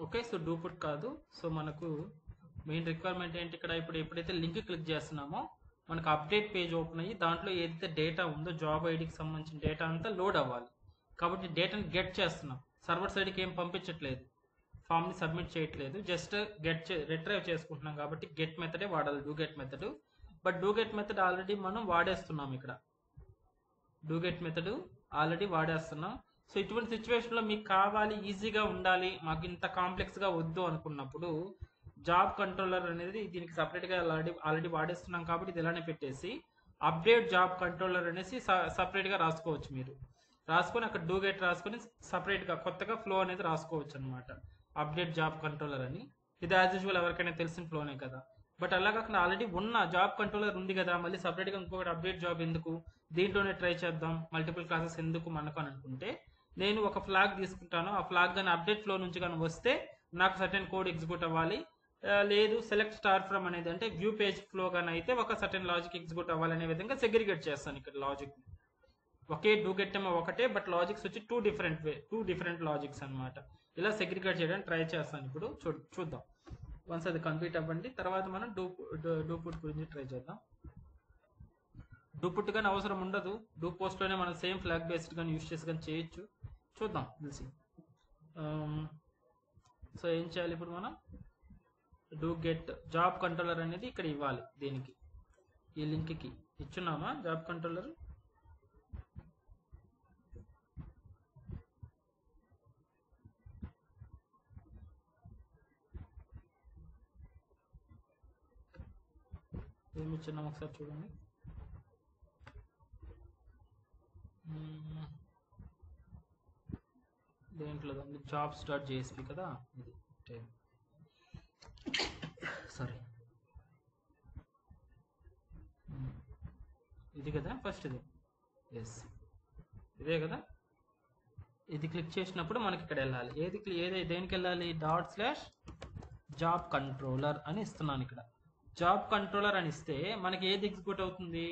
Okay. So do put కాదు. So మనకు main requirement ఏంటి ఇక్కడ, ఇప్పుడు ఎప్పుడైతే లింక్ క్లిక్ చేస్తున్నామో మనకు అప్డేట్ పేజ్ ఓపెన్ అయ్యి దాంట్లో ఏదైతే డేటా ఉందో జాబ్ ఐడికి సంబంధించిన డేటా అంతా లోడ్ అవ్వాలి. కాబట్టి డేటాని గెట్ చేస్తున్నాం, సర్వర్ సైడ్కి ఏం పంపించట్లేదు, ఫామ్ని సబ్మిట్ చేయట్లేదు, జస్ట్ రిట్రైవ్ చేసుకుంటున్నాం. కాబట్టి గెట్ మెథడే వాడాలి, do get method. But do get method already మనం వాడేస్తున్నాం ఇక్కడ, డూ గెట్ మెథడ్ ఆల్రెడీ వాడేస్తున్నాం. సో ఇటువంటి సిచ్యువేషన్లో మీకు కావాలి ఈజీగా ఉండాలి, మాకు ఇంత కాంప్లెక్స్గా వద్దు అనుకున్నప్పుడు జాబ్ కంట్రోలర్ అనేది దీనికి సపరేట్గా ఆల్రెడీ వాడేస్తున్నాం కాబట్టి ఇది ఇలానే పెట్టేసి అప్డేట్ జాబ్ కంట్రోలర్ అనేసి సపరేట్గా రాసుకోవచ్చు. మీరు రాసుకొని అక్కడ డూ గెట్ రాసుకొని సపరేట్గా కొత్తగా ఫ్లో అనేది రాసుకోవచ్చు అనమాట, అప్డేట్ జాబ్ కంట్రోలర్ అని. ఇది యాజ్ యూజువల్ ఎవరికైనా తెలిసిన ఫ్లోనే కదా. బట్ అలా కాకుండా ఆల్రెడీ ఉన్న జాబ్ కంట్రోలర్ ఉంది కదా, మళ్ళీ సపరేట్గా ఇంకొకటి అప్డేట్ జాబ్ ఎందుకు, దీంట్లోనే ట్రై చేద్దాం, మల్టిపుల్ క్లాసెస్ ఎందుకు మనకు అని అనుకుంటే నేను ఒక ఫ్లాగ్ తీసుకుంటాను. ఆ ఫ్లాగ్ కానీ అప్డేట్ ఫ్లో నుంచి కానీ వస్తే నాకు సర్టెన్ కోడ్ ఎగ్జిక్యూట్ అవ్వాలి. లేదు సెలెక్ట్ స్టార్ ఫ్రమ్ అనేది అంటే వ్యూ పేజ్ ఫ్లో కానీ అయితే ఒక సర్టెన్ లాజిక్ ఎగ్జిక్యూట్ అవ్వాలనే విధంగా సెగ్రిగేట్ చేస్తాను ఇక్కడ లాజిక్. ఒకే డూ గెట్ ఏమో ఒకటే, బట్ లాజిక్స్ వచ్చి టూ డిఫరెంట్ లాజిక్స్ అనమాట. ఇలా సెగ్రిగేట్ చేయడానికి ట్రై చేస్తాను. ఇప్పుడు చూద్దాం. వన్స్ అది కంప్లీట్ అవ్వండి, తర్వాత మనం డూ పుట్ గురించి ట్రై చేద్దాం. డూ పుట్ కానీ అవసరం ఉండదు, డూ పోస్ట్లోనే మనం సేమ్ ఫ్లాగ్ బేస్డ్ కానీ యూస్ చేసి కానీ చేయొచ్చు. చూద్దాం తెలిసి. సో ఏం చేయాలి ఇప్పుడు మనం, డూ గెట్ జాబ్ కంట్రోలర్ అనేది ఇక్కడ ఇవ్వాలి. దీనికి ఈ లింక్కి ఇచ్చున్నామా జాబ్ కంట్రోలర్. ఏమి ఇచ్చున్నాం ఒకసారి చూడండి. దేంట్లో జాబ్స్ డాట్ జేఎస్పీ కదా, ఇది సారీ ఇది కదా ఫస్ట్, ఇది ఎస్ ఇదే కదా. ఇది క్లిక్ చేసినప్పుడు మనకి ఇక్కడ వెళ్ళాలి, దేనికి వెళ్ళాలి, /జాబ్ కంట్రోలర్ అని ఇస్తున్నాను. ఇక్కడ జాబ్ కంట్రోలర్ అని ఇస్తే మనకి ఏది ఎగ్జిక్యూట్ అవుతుంది,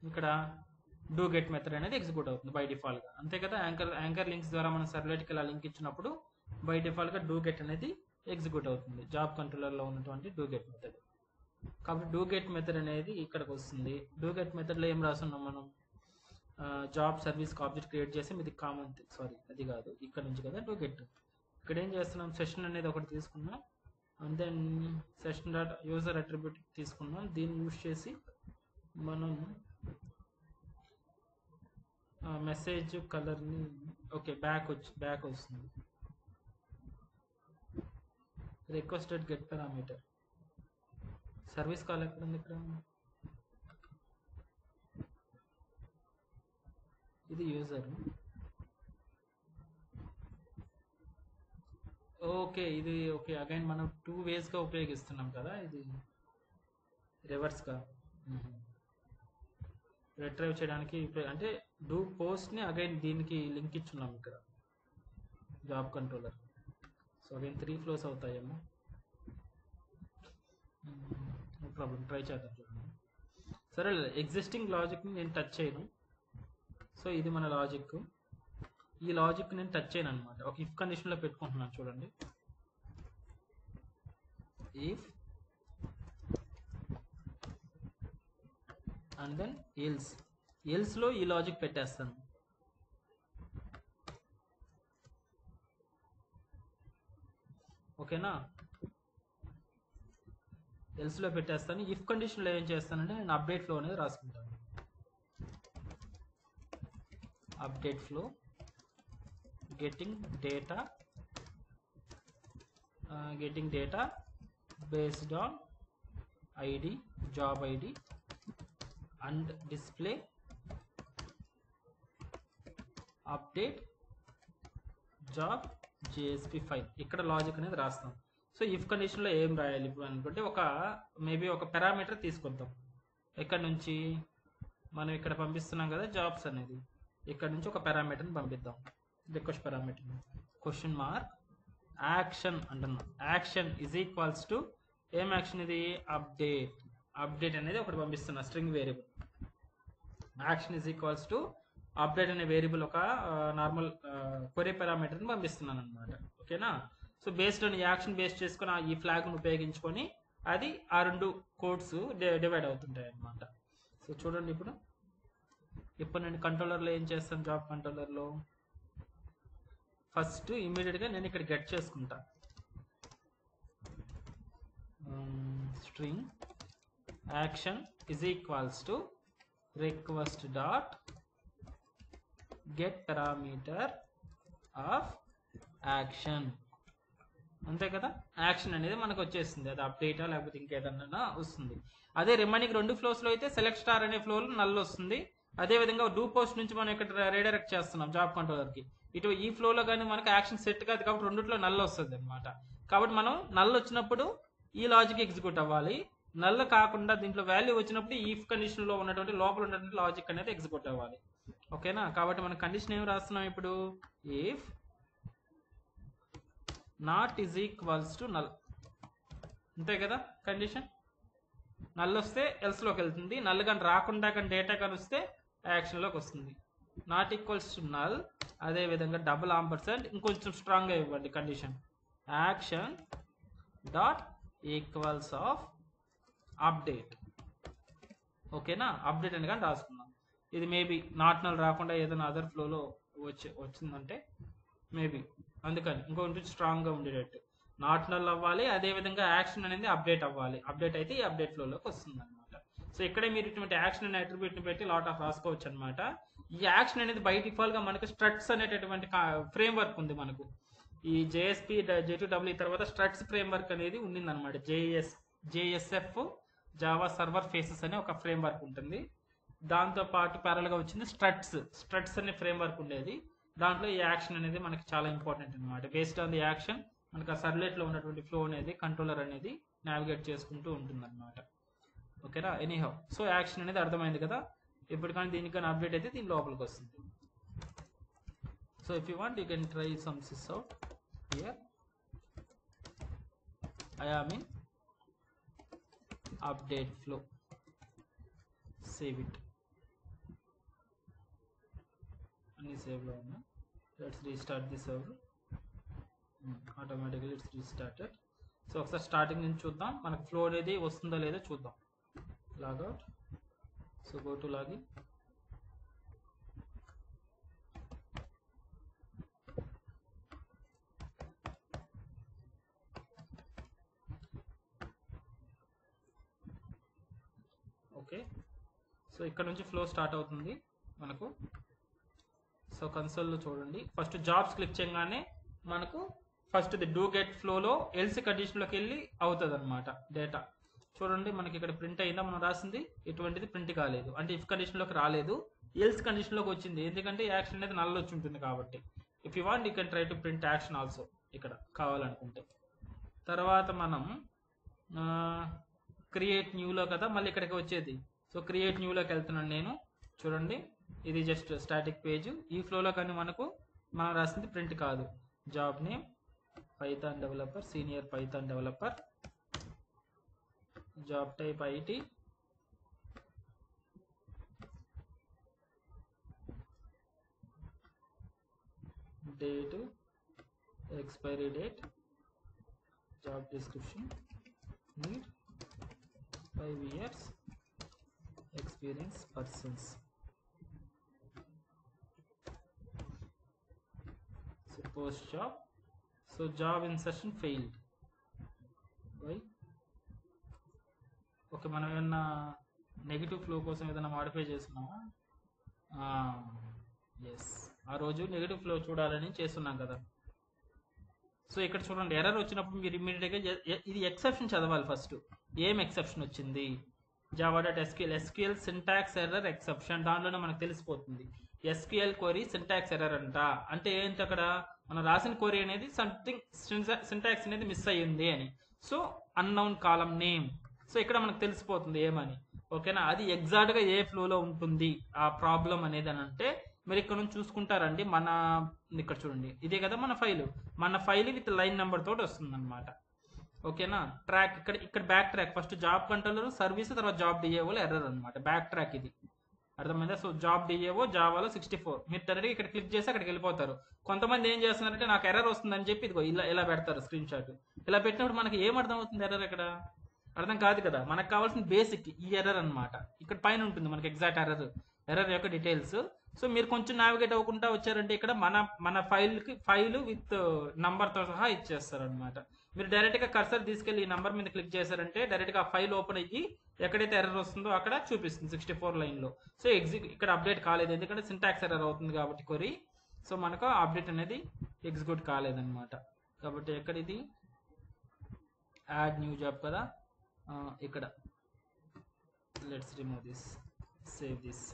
ఇక్కడ డూ గెట్ మెథడ్ అనేది ఎగ్జిక్యూట్ అవుతుంది బై డిఫాల్ట్గా, అంతే కదా. యాంకర్ లింక్స్ ద్వారా మనం సర్వ్లెట్కి ఇలా లింక్ ఇచ్చినప్పుడు బై డిఫాల్ట్గా డూ గెట్ అనేది ఎగ్జిక్యూట్ అవుతుంది జాబ్ కంట్రోలర్లో ఉన్నటువంటి డూ గెట్ మెథడ్. కాబట్టి డూ గెట్ మెథడ్ అనేది ఇక్కడికి వస్తుంది. డూ గెట్ మెథడ్లో ఏం రాస్తున్నాం మనం, జాబ్ సర్వీస్కి ఆబ్జెక్ట్ క్రియేట్ చేసి ఇది కామన్, సారీ అది కాదు, ఇక్కడ నుంచి కదా డూ గెట్. ఇక్కడ ఏం చేస్తున్నాం, సెషన్ అనేది ఒకటి తీసుకున్నాం, and then session dot user attribute తీసుకున్నాం. దీన్ని యూజ్ చేసి మనం మెసేజ్ కలర్ని ఓకే బ్యాక్ వస్తుంది. Requested get parameter service call ఎక్కడ ఉంది, ఇక్కడ ఇది యూజర్. ఓకే ఇది ఓకే అగైన్ మనం 2 వేస్గా ఉపయోగిస్తున్నాం కదా, ఇది రివర్స్గా రిట్రైవ్ చేయడానికి. అంటే డూ పోస్ట్ని అగైన్ దీనికి లింక్ ఇచ్చున్నాం ఇక్కడ job controller. So again 3 flows అవుతాయేమో, నో ప్రాబ్లం, ట్రై చేద్దాం చూడండి. సరే ఎగ్జిస్టింగ్ లాజిక్ని నేను టచ్ చేయను. సో ఇది మన లాజిక్, ఈ లాజిక్ నేను టచ్ చేయను అనమాట. ఒక ఇఫ్ కండిషన్లో పెట్టుకుంటున్నాను చూడండి. ఇఫ్ అండ్ దెన్ ఎల్స్లో ఈ లాజిక్ పెట్టేస్తాను. ఓకేనా, ఎల్స్లో పెట్టేస్తాను. ఇఫ్ కండిషన్లో ఏం చేస్తానంటే నేను అప్డేట్ ఫ్లో అనేది రాసుకుంటాను. Update flow getting data based on id job id and display update job JSP file. ఇక్కడ లాజిక్ అనేది రాస్తాం. సో ఇఫ్ కండిషన్లో ఏం రాయాలి ఇప్పుడు అనుకుంటే మేబీ ఒక పారామీటర్ తీసుకొద్దాం. ఇక్కడ నుంచి మనం ఇక్కడ పంపిస్తున్నాం కదా జాబ్స్ అనేది, ఇక్కడ నుంచి ఒక పారామీటర్ని పంపిద్దాం. Request parameter question mark action అంటున్నాం. యాక్షన్ ఈజ్ ఈక్వల్స్ టు ఏం యాక్షన్, ఇది అప్డేట్ అనేది ఒకటి పంపిస్తున్నా string variable. Action is equals to update అనే వేరియబుల్ ఒక నార్మల్ క్వరీ పారామీటర్ని పంపిస్తున్నాను అనమాట. ఓకేనా, so based on action base చేసుకొని ఈ ఫ్లాగ్ను ఉపయోగించుకొని అది ఆ రెండు కోడ్స్ డివైడ్ అవుతుంటాయి అన్నమాట. సో చూడండి ఇప్పుడు నేను కంట్రోలర్లో ఏం చేస్తాను, జాబ్ కంట్రోలర్లో ఫస్ట్ ఇమీడియట్గా నేను ఇక్కడ గెట్ చేసుకుంటా string action is equals to request dot get parameter of action, అంతే కదా. యాక్షన్ అనేది మనకు వచ్చేస్తుంది, అది అప్డేటా లేకపోతే ఇంకేదన్నా వస్తుంది. అదే రిమైనింగ్ రెండు ఫ్లోస్లో అయితే సెలెక్ట్ స్టార్ అనే ఫ్లోలో నల్ వస్తుంది. అదేవిధంగా డూ పోస్ట్ నుంచి మనం ఇక్కడ రీడైరెక్ట్ చేస్తున్నాం జాబ్ కంట్రోలర్కి, ఇటు ఈ ఫ్లోలో కానీ మనకు యాక్షన్ సెట్ కాదు కాబట్టి రెండిట్లో నల్ వస్తుంది అనమాట. కాబట్టి మనం నల్ వచ్చినప్పుడు ఈ లాజిక్ ఎగ్జిక్యూట్ అవ్వాలి, నల్ కాకుండా దీంట్లో వాల్యూ వచ్చినప్పుడు ఈ కండిషన్లో ఉన్నటువంటి లోపల ఉన్నటువంటి లాజిక్ అనేది ఎగ్జిక్యూట్ అవ్వాలి. ఓకేనా. కాబట్టి మనం కండిషన్ ఏమి రాస్తున్నాం ఇప్పుడు, if not is equals to null, అంతే కదా కండిషన్. నల్ వస్తే ఎల్స్లోకి వెళ్తుంది, నల్ కానీ రాకుండా కానీ డేటా కానీ వస్తే యాక్షన్లోకి వస్తుంది. నాట్ ఈక్వల్స్ టు నల్, అదేవిధంగా డబుల్ ఆంపర్సెంట్ ఇంకొంచెం స్ట్రాంగ్గా ఇవ్వండి condition, action dot equals of update. ఓకేనా, అప్డేట్ అని కానీ రాసుకుందాం. ఇది మేబీ నాట్ నల్ రాకుండా ఏదైనా అదర్ ఫ్లోలో వచ్చిందంటే మేబీ అందుకని ఇంకొంచెం స్ట్రాంగ్గా ఉండేటట్టు నాట్ నల్ అవ్వాలి, అదేవిధంగా యాక్షన్ అనేది అప్డేట్ అవ్వాలి. అప్డేట్ అయితే ఈ అప్డేట్ ఫ్లోలోకి వస్తుంది అనమాట. సో ఇక్కడే మీరు ఇటువంటి యాక్షన్ అనే అట్రిబ్యూట్ని పెట్టి లాట్ ఆఫ్ రాసుకోవచ్చు అనమాట. ఈ యాక్షన్ అనేది బై డిఫాల్ట్గా మనకు స్ట్రట్స్ అనేటటువంటి ఫ్రేమ్ వర్క్ ఉంది మనకు. ఈ జేఎస్పీ J2EE తర్వాత స్ట్రట్స్ ఫ్రేమ్ వర్క్ అనేది ఉండిందనమాట. JSF జావా సర్వర్ ఫేసెస్ అనే ఒక ఫ్రేమ్ వర్క్ ఉంటుంది. దాంతో పాటు ప్యారల్గా వచ్చింది స్ట్రట్స్ అనే ఫ్రేమ్ వర్క్ ఉండేది. దాంట్లో ఈ యాక్షన్ అనేది మనకి చాలా ఇంపార్టెంట్ అనమాట. బేస్డ్ ఆన్ ది యాక్షన్ మనకు ఆ సర్వ్లెట్లో ఉన్నటువంటి ఫ్లో అనేది కంట్రోలర్ అనేది నావిగేట్ చేసుకుంటూ ఉంటుంది అనమాట. ఓకేనా. ఎనీహౌ సో యాక్షన్ అనేది అర్థమైంది కదా. ఇప్పుడు కానీ దీనికి కానీ అప్డేట్ అయితే దీని లోపలికి వస్తుంది. So if you want you can try some సిస్ out here. I am in update flow, save it, అన్ని సేవ్లో ఉన్నాయి. లెట్స్ రీస్టార్ట్ ది సర్వర్, ఆటోమేటిక్గా ఇట్స్ రీస్టార్టెడ్. సో ఒకసారి స్టార్టింగ్ నుంచి చూద్దాం, మనకు ఫ్లో అనేది వస్తుందో లేదో చూద్దాం. Logout, so go to login. Okay, so ఇక్కడ నుంచి ఫ్లో స్టార్ట్ అవుతుంది మనకు. సో కన్సోల్లో చూడండి, ఫస్ట్ జాబ్స్ క్లిక్ చేయగానే మనకు ఫస్ట్ ది డూ గెట్ ఫ్లోలో ఎల్సి కండిషన్లోకి వెళ్ళి అవుతుంది అనమాట డేటా. చూడండి మనకి ఇక్కడ ప్రింట్ అయిందా, మనం రాసింది ఎటువంటిది ప్రింట్ కాలేదు, అంటే ఇఫ్ కండిషన్లోకి రాలేదు, ఎల్స్ కండిషన్లోకి వచ్చింది. ఎందుకంటే యాక్షన్ అనేది నల్ వచ్చి ఉంటుంది కాబట్టి. If you want you can try to print action also ఇక్కడ కావాలనుకుంటే. తర్వాత మనం క్రియేట్ న్యూలో కదా మళ్ళీ ఇక్కడికి వచ్చేది. సో క్రియేట్ న్యూలోకి వెళ్తున్నాను నేను. చూడండి ఇది జస్ట్ స్టాటిక్ పేజ్. ఈ ఫ్లోలో కానీ మనం రాసింది ప్రింట్ కాదు. Job name Python developer, senior Python developer, job type IT, date, expiry date, job description, need 5 years experience persons. So post job, so job insertion failed. Why? Okay, మనం ఏమన్నా negative flow కోసం ఏదైనా modify చేస్తున్నామా? Yes, ఆ రోజు negative flow చూడాలని చేస్తున్నాం కదా. సో ఇక్కడ చూడండి ఎర్రర్ వచ్చినప్పుడు మీరు ఇమ్మీడియట్గా ఇది ఎక్సెప్షన్ చదవాలి. ఫస్ట్ ఏం ఎక్సెప్షన్ వచ్చింది, java.sql సింటాక్స్ ఎర్రర్ ఎక్సెప్షన్, దానిలోనే మనకు తెలిసిపోతుంది. SQL క్వరీ సింటాక్స్ ఎర్రర్ అంట అంటే ఏంటి, అక్కడ మనం రాసిన క్వరీ అనేది సంథింగ్ సింటాక్స్ అనేది మిస్ అయ్యింది అని. సో అన్నౌన్ కాలం నేమ్, సో ఇక్కడ మనకు తెలిసిపోతుంది ఏమని. ఓకేనా, అది ఎగ్జాక్ట్గా ఏ ఫ్లోలో ఉంటుంది ఆ ప్రాబ్లం అనేది అని అంటే మీరు ఇక్కడ నుంచి చూసుకుంటారండి. మన ఇక్కడ చూడండి ఇదే కదా మన ఫైల్ విత్ లైన్ నెంబర్ తోటి వస్తుంది అనమాట. ఓకేనా, ట్రాక్ ఇక్కడ back track, first job controller service, తర్వాత జాబ్ డిఏఓ ఎర్రర్ అనమాట. బ్యాక్ ట్రాక్ ఇది అర్థమైందా? సో జాబ్ డిఏఓ జావాలో 64 మీరు డైరెక్ట్గా ఇక్కడ క్లిక్ చేసి అక్కడికి వెళ్ళిపోతారు. కొంతమంది ఏం చేస్తున్నారంటే నాకు ఎర్రర్ వస్తుందని చెప్పి ఇదిగో ఇలా పెడతారు స్క్రీన్ షాట్. ఇలా పెట్టినప్పుడు మనకి ఏం అర్థం అవుతుంది ఎర్రర్ ఇక్కడ? అర్థం కాదు కదా. మనకు కావాల్సిన బేసిక్ ఈ ఎర్రర్ అన్నమాట. ఇక్కడ పైన ఉంటుంది మనకి ఎగ్జాక్ట్ ఎర్రర్ యొక్క డీటెయిల్స్. సో మీరు కొంచెం నావిగేట్ అవ్వకుండా వచ్చారంటే ఇక్కడ మన ఫైల్ విత్ నంబర్తో సహా ఇచ్చేస్తారు అనమాట. మీరు డైరెక్ట్గా కర్సర్ తీసుకెళ్ళి ఈ నంబర్ మీద క్లిక్ చేశారంటే డైరెక్ట్గా ఆ ఫైల్ ఓపెన్ అయ్యి ఎక్కడైతే ఎర్రర్ వస్తుందో అక్కడ చూపిస్తుంది 64 లైన్లో. సో ఇక్కడ అప్డేట్ కాలేదు ఎందుకంటే సింటాక్స్ ఎర్రర్ అవుతుంది కాబట్టి కొరి. సో మనకు అప్డేట్ అనేది ఎగ్జిక్యూట్ కాలేదన్నమాట. కాబట్టి ఎక్కడ ఇది యాడ్ న్యూ జాబ్ కదా, ఇక్కడ let's remove this, save this,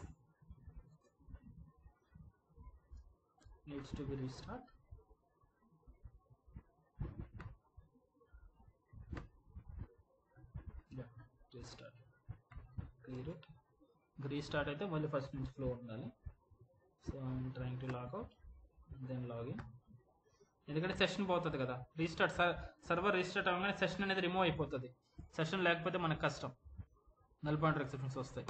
needs to be restart. Yeah, restart, clear it. Restart అయితే మళ్ళీ ఫస్ట్ నుంచి ఫ్లో ఉండాలి. So I'm trying to log out then login. ఎందుకంటే సెషన్ పోతుంది కదా. సర్వర్ రీస్టార్ట్ అవ్వగానే సెషన్ అనేది రిమూవ్ అయిపోతుంది. సెషన్ లేకపోతే మనకు కష్టం, నల్ పాయింటర్ ఎక్సెప్షన్స్ వస్తాయి.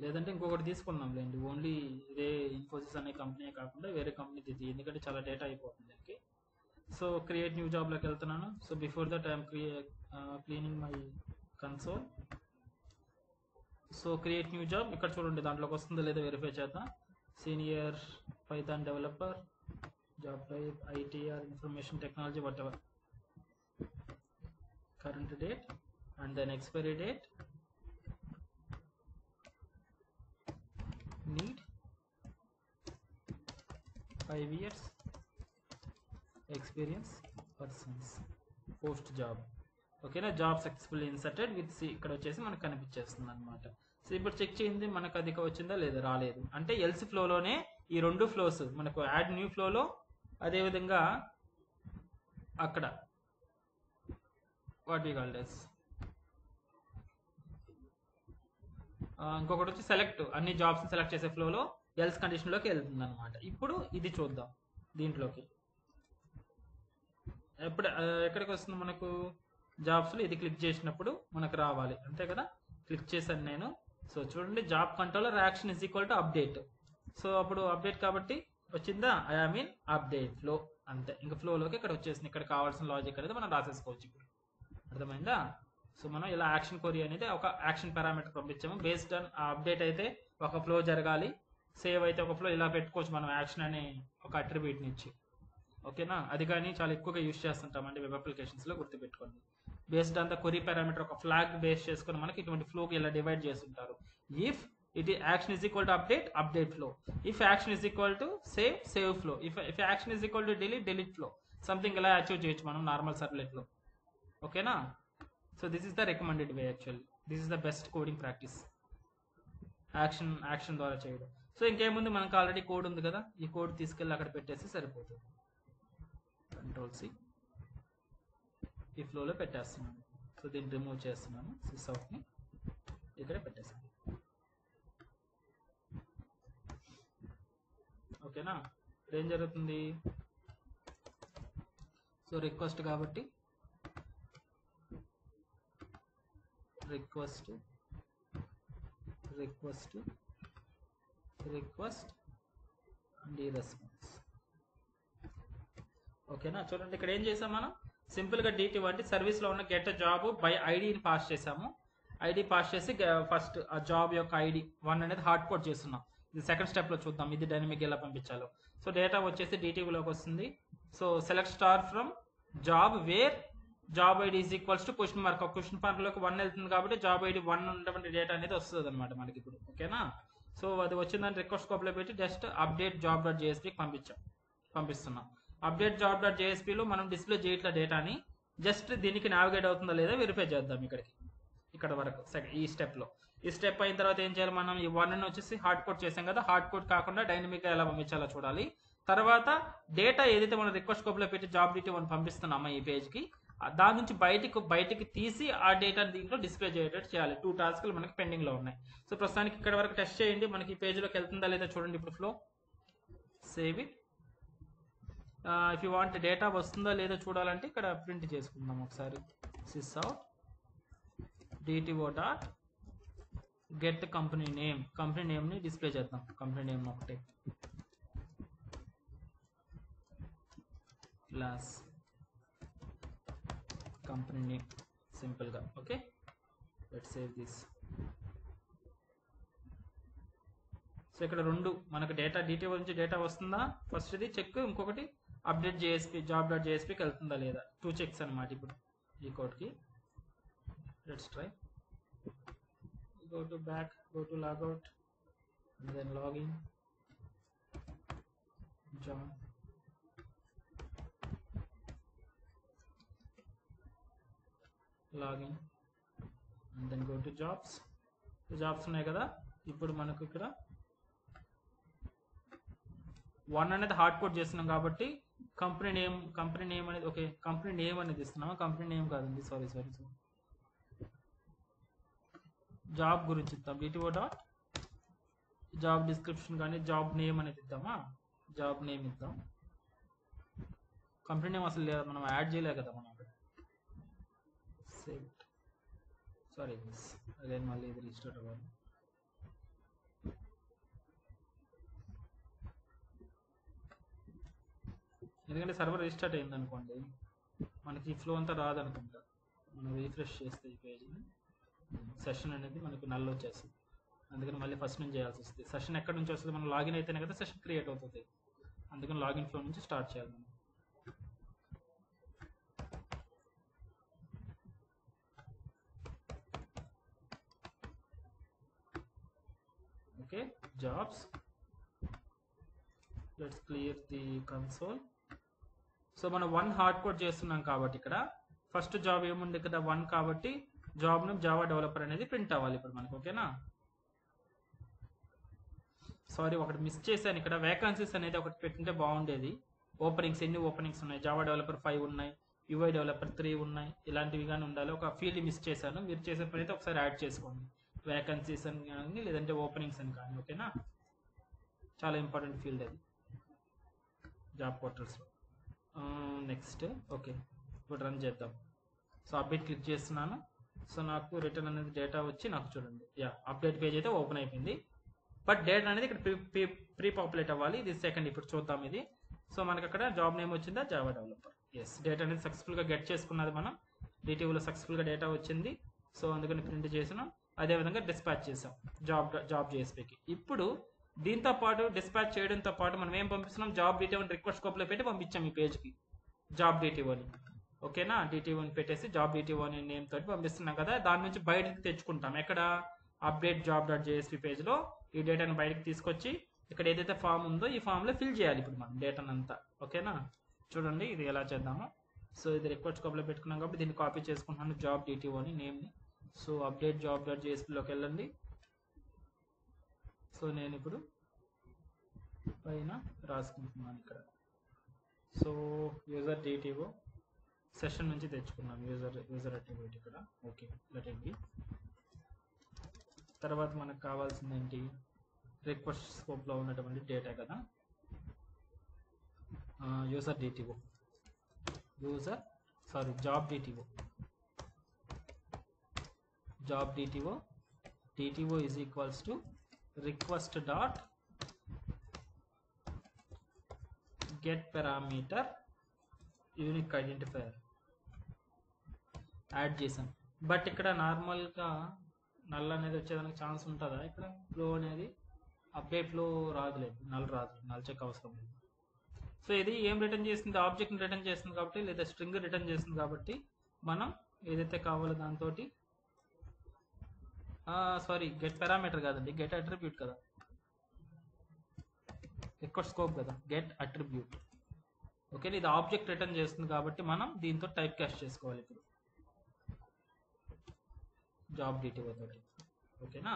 లేదంటే ఇంకొకటి తీసుకున్నాం లేండి, ఓన్లీ ఇదే ఇన్ఫోసిస్ అనే కంపెనీ కాకుండా వేరే కంపెనీ ఇది, ఎందుకంటే చాలా డేటా అయిపోతుంది దానికి. సో క్రియేట్ న్యూ జాబ్లోకి వెళ్తున్నాను. So before that I'm cleaning my console. So create new job ఇక్కడ చూడండి, దాంట్లోకి వస్తుందో లేదో వెరిఫై చేద్దాం. Senior Python developer, job type IT or information technology whatever, current date and then expiry date, need 5 years experience persons, post job. ఓకేనా, job successful inserted with see ఇక్కడ వచ్చేసి మనకు కనిపించేస్తుంది అనమాట. సో ఇప్పుడు చెక్ చేయింది మనకు అది వచ్చిందా లేదా, రాలేదు. అంటే ఎల్సి ఫ్లోలోనే ఈ రెండు ఫ్లోస్ మనకు యాడ్ న్యూ ఫ్లోలో, అదేవిధంగా అక్కడ వాట్ వి కాల్ డస్ ఇంకొకటి వచ్చి సెలెక్ట్ అన్ని జాబ్స్ సెలెక్ట్ చేసే ఫ్లోలో ఎల్స్ కండిషన్లోకి వెళ్తుంది అనమాట. ఇప్పుడు ఇది చూద్దాం దీంట్లోకి ఎక్కడికి వస్తుంది మనకు జాబ్స్లో. ఇది క్లిక్ చేసినప్పుడు మనకు రావాలి అంతే కదా, క్లిక్ చేశాను నేను. సో చూడండి job controller action is equal to update. So అప్పుడు అప్డేట్ కాబట్టి వచ్చిందా, ఐ మీన్ అప్డేట్ ఫ్లో అంతే. ఇంకా ఫ్లోలోకి ఇక్కడ వచ్చేసింది. ఇక్కడ కావాల్సిన లాజిక్ అనేది మనం రాసేసుకోవచ్చు ఇప్పుడు. అర్థమైందా? సో మనం ఇలా యాక్షన్ కొరీ అనేది ఒక యాక్షన్ పారామీటర్ పంపించాము. బేస్డ్ ఆన్ ఆ అప్డేట్ అయితే ఒక ఫ్లో జరగాలి, సేవ్ అయితే ఒక ఫ్లో, ఇలా పెట్టుకోవచ్చు మనం యాక్షన్ అనే ఒక అట్రిబ్యూట్ నుంచి. ఓకేనా, అది కానీ చాలా ఎక్కువగా యూజ్ చేస్తుంటామండి వెబ్ అప్లికేషన్స్లో, గుర్తుపెట్టుకోండి. బేస్డ్ ఆన్ ద కొరీ పారామీటర్ ఒక ఫ్లాగ్ బేస్ చేసుకుని మనకి ఇటువంటి ఫ్లోకి ఇలా డివైడ్ చేస్తుంటారు. If it action is equal to update flow, if action is equal to save flow, if action is equal to delete flow, something ఇలా achieve చేయొచ్చు మనం normal సర్వ్లెట్లో. ఓకేనా, so this is the recommended way. Actually this is the best coding practice, action ద్వారా చేయడం. So ఇంకేముంది, మనకు already code ఉంది కదా, ఈ కోడ్ తీసుకెళ్ళి అక్కడ పెట్టేసి సరిపోతుంది. కంట్రోల్-C ఈ ఫ్లోలో పెట్టేస్తున్నాను. సో దీన్ని రిమూవ్ చేస్తున్నాను, సిస్అవుట్ని ఇక్కడ పెట్టేస్తాను. ఓకేనా, ఏం జరుగుతుంది? సో రిక్వెస్ట్ కాబట్టి రిక్వెస్ట్ అండ్ ఈ రెస్పాన్స్. ఓకేనా, చూడండి ఇక్కడ ఏం చేసాం మనం, సింపుల్గా DT వంటి సర్వీస్లో ఉన్న గెట్ జాబ్ బై ఐడిని పాస్ చేసాము. ఐడి పాస్ చేసి ఫస్ట్ ఆ జాబ్ యొక్క ఐడి 1 అనేది హార్డ్ కోడ్ చేస్తున్నాం. ఇది సెకండ్ స్టెప్లో చూద్దాం ఇది డైనమిక్ ఎలా పంపించాలో. సో డేటా వచ్చేసి DTలోకి వస్తుంది. So select star from job where job ID is equals to question mark. Question మార్క్లోకి 1 వెళ్తుంది కాబట్టి జాబ్ ఐడి 1 ఉన్నటువంటి డేటా అనేది వస్తుంది అనమాట మనకి ఇప్పుడు. ఓకేనా, సో అది వచ్చిందని రిక్వెస్ట్ స్కోప్లో పెట్టి జస్ట్ అప్డేట్ జాబ్ డాట్ జేఎస్పీకి పంపిస్తున్నాం. అప్డేట్ జాబ్ డాట్ జేఎస్పీలో మనం డిస్ప్లే చేయట్ల డేటాని, జస్ట్ దీనికి నావిగేట్ అవుతుందా లేదా వెరిఫై చేద్దాం ఇక్కడ వరకు ఈ స్టెప్లో. ఈ స్టెప్ అయిన తర్వాత ఏం చేయాలి, మనం ఈ 1 వచ్చేసి హార్డ్ కోడ్ చేసాం కదా, హార్డ్ కోడ్ కాకుండా డైనమిక్గా ఎలా పంపించాలో చూడాలి. తర్వాత డేటా ఏదైతే మనం రిక్వెస్ట్ స్కోప్లో పెట్టి జాబ్ DT1 పంపిస్తున్నామో ఈ పేజ్కి, దాని నుంచి బయటికి తీసి ఆ డేటాని దీంట్లో డిస్ప్లే చేసేటట్టు చేయాలి. 2 టాస్క్లు మనకి పెండింగ్లో ఉన్నాయి. సో ప్రస్తుతానికి ఇక్కడ వరకు టెస్ట్ చేయండి, మనకి ఈ పేజ్లోకి వెళ్తుందా లేదా చూడండి ఇప్పుడు flow. Save it. If you want data వస్తుందా లేదో చూడాలంటే ఇక్కడ ప్రింట్ చేసుకుందాం ఒకసారి. sys out DTO dot get company name ని డిస్ప్లే చేద్దాం. కంపెనీ నేమ్ ఒకటే క్లాస్ కంపెనీ నేమ్ సింపుల్ గా. Okay, let's save this. So ఇక్కడ రెండు మనకు డేటా DTO నుంచి డేటా వస్తుందా ఫస్ట్ ఇది చెక్, ఇంకొకటి అప్డేట్ జేఎస్పీ జాబ్ డాట్ జేఎస్పీకి వెళ్తుందా లేదా, 2 చెక్స్ అనమాట. ఇప్పుడు ఈ కోడ్కి let's try. Go to back, go to logout, and then login, John, login, and then go to jobs. Jobs ఉన్నాయి కదా, ఇప్పుడు మనకు ఇక్కడ 1 అనేది హార్డ్ కోడ్ చేస్తున్నాం కాబట్టి కంపెనీ నేమ్ అనేది ఓకే, కంపెనీ నేమ్ అనేది ఇస్తున్నాం. కంపెనీ నేమ్ కాదండి, సారీ జాబ్ గురించి ఇద్దాం. DTO డాట్ జాబ్ డిస్క్రిప్షన్ కానీ జాబ్ నేమ్ అనేది ఇద్దామా, జాబ్ నేమ్ ఇద్దాం. కంపెనీ నేమ్ అసలు లేదు, మనం యాడ్ చేయలే కదా మనం. సేవ్ ఇట్, సారీ అగైన్ మళ్ళీ ఇది రిజిస్టర్ అవ్వాలి. ఎందుకంటే సర్వర్ రిజిస్టార్ట్ అయింది అనుకోండి, మనకి ఈ ఫ్లో అంతా రాదనుకుంటా. మనం రీఫ్రెష్ చేస్తే ఈ పేజ్ని సెషన్ అనేది మనకు నల్ వచ్చేస్తుంది. అందుకని మళ్ళీ ఫస్ట్ నుంచి చేయాల్సి వస్తుంది. సెషన్ ఎక్కడి నుంచి వస్తుంది, మనం లాగిన్ అయితేనే కదా సెషన్ క్రియేట్ అవుతుంది. అందుకని లాగిన్ ఫ్లో నుంచి స్టార్ట్ చేయాలి మనం. Okay, jobs, let's clear the console. So మనం 1 హార్డ్ కోడ్ చేస్తున్నాం కాబట్టి ఇక్కడ ఫస్ట్ జాబ్ ఏముంది కదా 1 కాబట్టి జాబ్ నేమ్ జావా డెవలపర్ అనేది ప్రింట్ అవ్వాలి ఇప్పుడు మనకు. ఓకేనా, సారీ ఒకటి మిస్ చేశాను. ఇక్కడ వేకెన్సీస్ అనేది ఒకటి పెట్టుంటే బాగుండేది. ఓపెనింగ్స్ ఎన్ని ఓపెనింగ్స్ ఉన్నాయి, జావా డెవలపర్ 5 ఉన్నాయి, UI డెవలపర్ 3 ఉన్నాయి, ఇలాంటివి కానీ ఉండాలి. ఒక ఫీల్డ్ మిస్ చేశాను. మీరు చేసే పని అయితే ఒకసారి యాడ్ చేసుకోండి, వేకెన్సీస్ అని కానీ లేదంటే ఓపెనింగ్స్ అని కానీ. ఓకేనా, చాలా ఇంపార్టెంట్ ఫీల్డ్ అది జాబ్ పోర్టల్స్లో. నెక్స్ట్ ఓకే, ఇప్పుడు రన్ చేద్దాం. సో అప్డేట్ క్లిక్ చేస్తున్నాను. సో నాకు రిటర్న్ అనేది డేటా వచ్చి నాకు చూడండి, అప్డేట్ పేజ్ అయితే ఓపెన్ అయిపోయింది. బట్ డేటా అనేది ఇక్కడ ప్రీ పాపులేట్ అవ్వాలి. ఇది సెకండ్, ఇప్పుడు చూద్దాం ఇది. సో మనకి అక్కడ జాబ్ నేమ్ వచ్చిందా, జావా డెవలపర్. ఎస్, డేటా అనేది సక్సెస్ఫుల్గా గెట్ చేసుకున్నది మనం. DTOలో సక్సెస్ఫుల్గా డేటా వచ్చింది. సో అందుకని ప్రింట్ చేసినాం. అదేవిధంగా డిస్పాచ్ చేసాం జాబ్ జేఎస్పీకి. ఇప్పుడు దీంతో పాటు డిస్పాచ్ చేయడంతో పాటు మనం ఏం పంపిస్తున్నాం, జాబ్ DTO రిక్వెస్ట్ స్కోప్లో పెట్టి పంపించాం ఈ పేజ్కి జాబ్ DTOని. ఓకేనా, DTOని పెట్టేసి జాబ్ DTO అనే నేమ్ తోటి పంపిస్తున్నాం కదా. దాని నుంచి బయటకి తెచ్చుకుంటాం. ఎక్కడ, అప్డేట్ జాబ్ డాట్ జేఎస్పీ పేజ్లో ఈ డేటాను బయటకు తీసుకొచ్చి ఇక్కడ ఏదైతే ఫామ్ ఉందో ఈ ఫామ్లో ఫిల్ చేయాలి ఇప్పుడు మనం డేటాను అంతా. ఓకేనా, చూడండి ఇది ఎలా చేద్దాము. సో ఇది రిక్వెస్ట్ స్కోప్లో పెట్టుకున్నాం కాబట్టి దీన్ని కాపీ చేసుకుంటున్నాను, జాబ్ DTO అని నేమ్ని. సో అప్డేట్ జాబ్ డాట్ జేఎస్పీలోకి వెళ్ళండి. సో నేను ఇప్పుడు పైన రాసుకుంటున్నాను ఇక్కడ. సో యూజర్ DTO సెషన్ నుంచి తెచ్చుకున్నాం యూజర్ అట్రిబ్యూట్ ఇక్కడ. Okay, let it be. తర్వాత మనకు కావాల్సింది ఏంటి, రిక్వెస్ట్ స్కోప్లో ఉన్నటువంటి డేటా కదా, user DTO job DTO is equals to request dot get parameter unique identifier add చేసాం. బట్ ఇక్కడ నార్మల్గా నల్ అనేది వచ్చేదానికి ఛాన్స్ ఉంటుందా, ఇక్కడ ఫ్లో అనేది అప్డేట్ ఫ్లో రాదులేదు, నల్ చెక్ అవసరం లేదు. సో ఇది ఏం రిటర్న్ చేస్తుంది, ఆబ్జెక్ట్ని రిటర్న్ చేస్తుంది కాబట్టి, లేదా స్ట్రింగ్ రిటర్న్ చేస్తుంది కాబట్టి మనం ఏదైతే కావాలో దాంతో సారీ గెట్ పారామీటర్ కాదండి, గెట్ అట్రిబ్యూట్ కదా, రిక్వెస్ట్ స్కోప్ కదా, గెట్ అట్రిబ్యూట్. ఓకే, ఇది ఆబ్జెక్ట్ రిటర్న్ చేస్తుంది కాబట్టి మనం దీంతో టైప్ క్యాస్ట్ చేసుకోవాలి ఇప్పుడు జాబ్ DTO తోటి. ఓకేనా,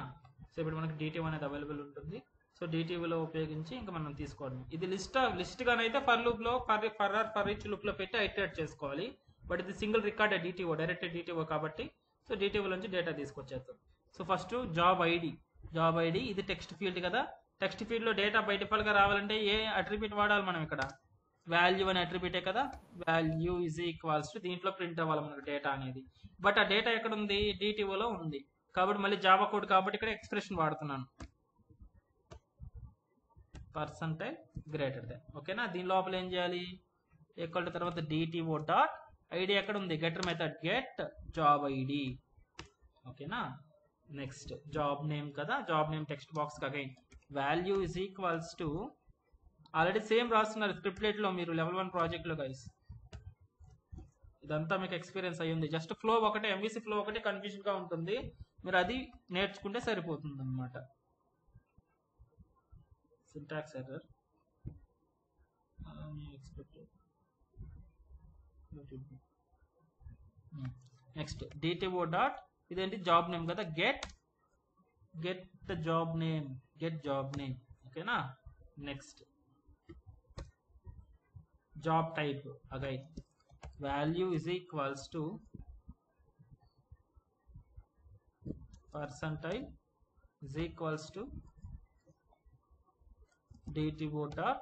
సో ఇప్పుడు మనకి DTO అనేది అవైలబుల్ ఉంటుంది. సో DTOలో ఉపయోగించి ఇంకా మనం తీసుకోవడం. ఇది లిస్ట్ గానైతే ఫర్ లూప్లో ఫర్ ఈచ్ లూప్లో పెట్టి ఐటరేట్ చేసుకోవాలి. బట్ ఇది single record DTO, direct DTO కాబట్టి సో DTO నుంచి డేటా తీసుకొచ్చేస్తాం. సో ఫస్ట్ జాబ్ ఐడి ఇది టెక్స్ట్ ఫీల్డ్ కదా. టెక్స్ట్ ఫీల్డ్లో డేటా బై డిఫాల్ట్గా రావాలంటే ఏ అట్రిబ్యూట్ వాడాలి మనం ఇక్కడ, వాల్యూ అని అట్రిబ్యూటే కదా, వాల్యూ ఈజ్ ఈక్వల్స్ టు దీంట్లో ప్రింట్ అవ్వాలి మనకు డేటా అనేది. బట్ ఆ డేటా ఎక్కడ ఉంది, డిటిఓలో ఉంది. కాబట్టి మళ్ళీ జావా కోడ్ కాబట్టి ఇక్కడ ఎక్స్ప్రెషన్ వాడుతున్నాను, పర్సంటైల్ గ్రేటర్ దెన్. ఓకేనా, దీని లోపల ఏం చేయాలి, ఈక్వల్ టు తర్వాత డిటిఓ డాట్ ఐడి ఎక్కడ ఉంది, getter method get job ID. ఓకేనా, నెక్స్ట్ జాబ్ నేమ్ కదా, job name text box again value is equals to, already same రాస్తున్నారు స్క్రిప్ట్లెట్లో మీరు లెవెల్ 1 ప్రాజెక్ట్లో గైస్. ఇదంతా మీకు ఎక్స్పీరియన్స్ అయ్యింది. జస్ట్ ఫ్లో ఒకటే, ఎంవిసి ఫ్లో ఒకటే కన్ఫ్యూజన్గా ఉంటుంది, మీరు అది నేర్చుకుంటే సరిపోతుంది అనమాట. Syntax error next DTO dot ఇదేంటి జాబ్ నేమ్ కదా, get job name, get job name. ఓకేనా, next job type again value is equals to percentile is equals to dto dot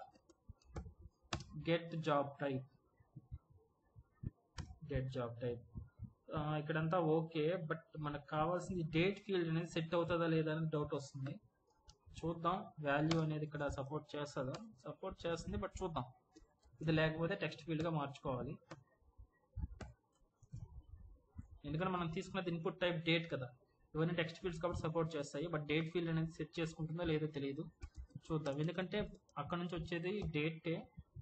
get job type. ఇక్కడంతా ఓకే, బట్ మనకు కావాల్సింది date field అనేది set అవుతుందా లేదా అని డౌట్ వస్తుంది. చూద్దాం, వాల్యూ అనేది ఇక్కడ సపోర్ట్ చేస్తుందా, సపోర్ట్ చేస్తుంది, బట్ చూద్దాం. ఇది లేకపోతే టెక్స్ట్ ఫీల్డ్గా మార్చుకోవాలి, ఎందుకంటే మనం తీసుకున్నది ఇన్పుట్ టైప్ డేట్ కదా, ఇవన్నీ టెక్స్ట్ ఫీల్డ్స్ కాబట్టి సపోర్ట్ చేస్తాయి. బట్ డేట్ ఫీల్డ్ అనేది సెట్ చేసుకుంటుందో లేదో తెలియదు, చూద్దాం. ఎందుకంటే అక్కడ నుంచి వచ్చేది డేటే,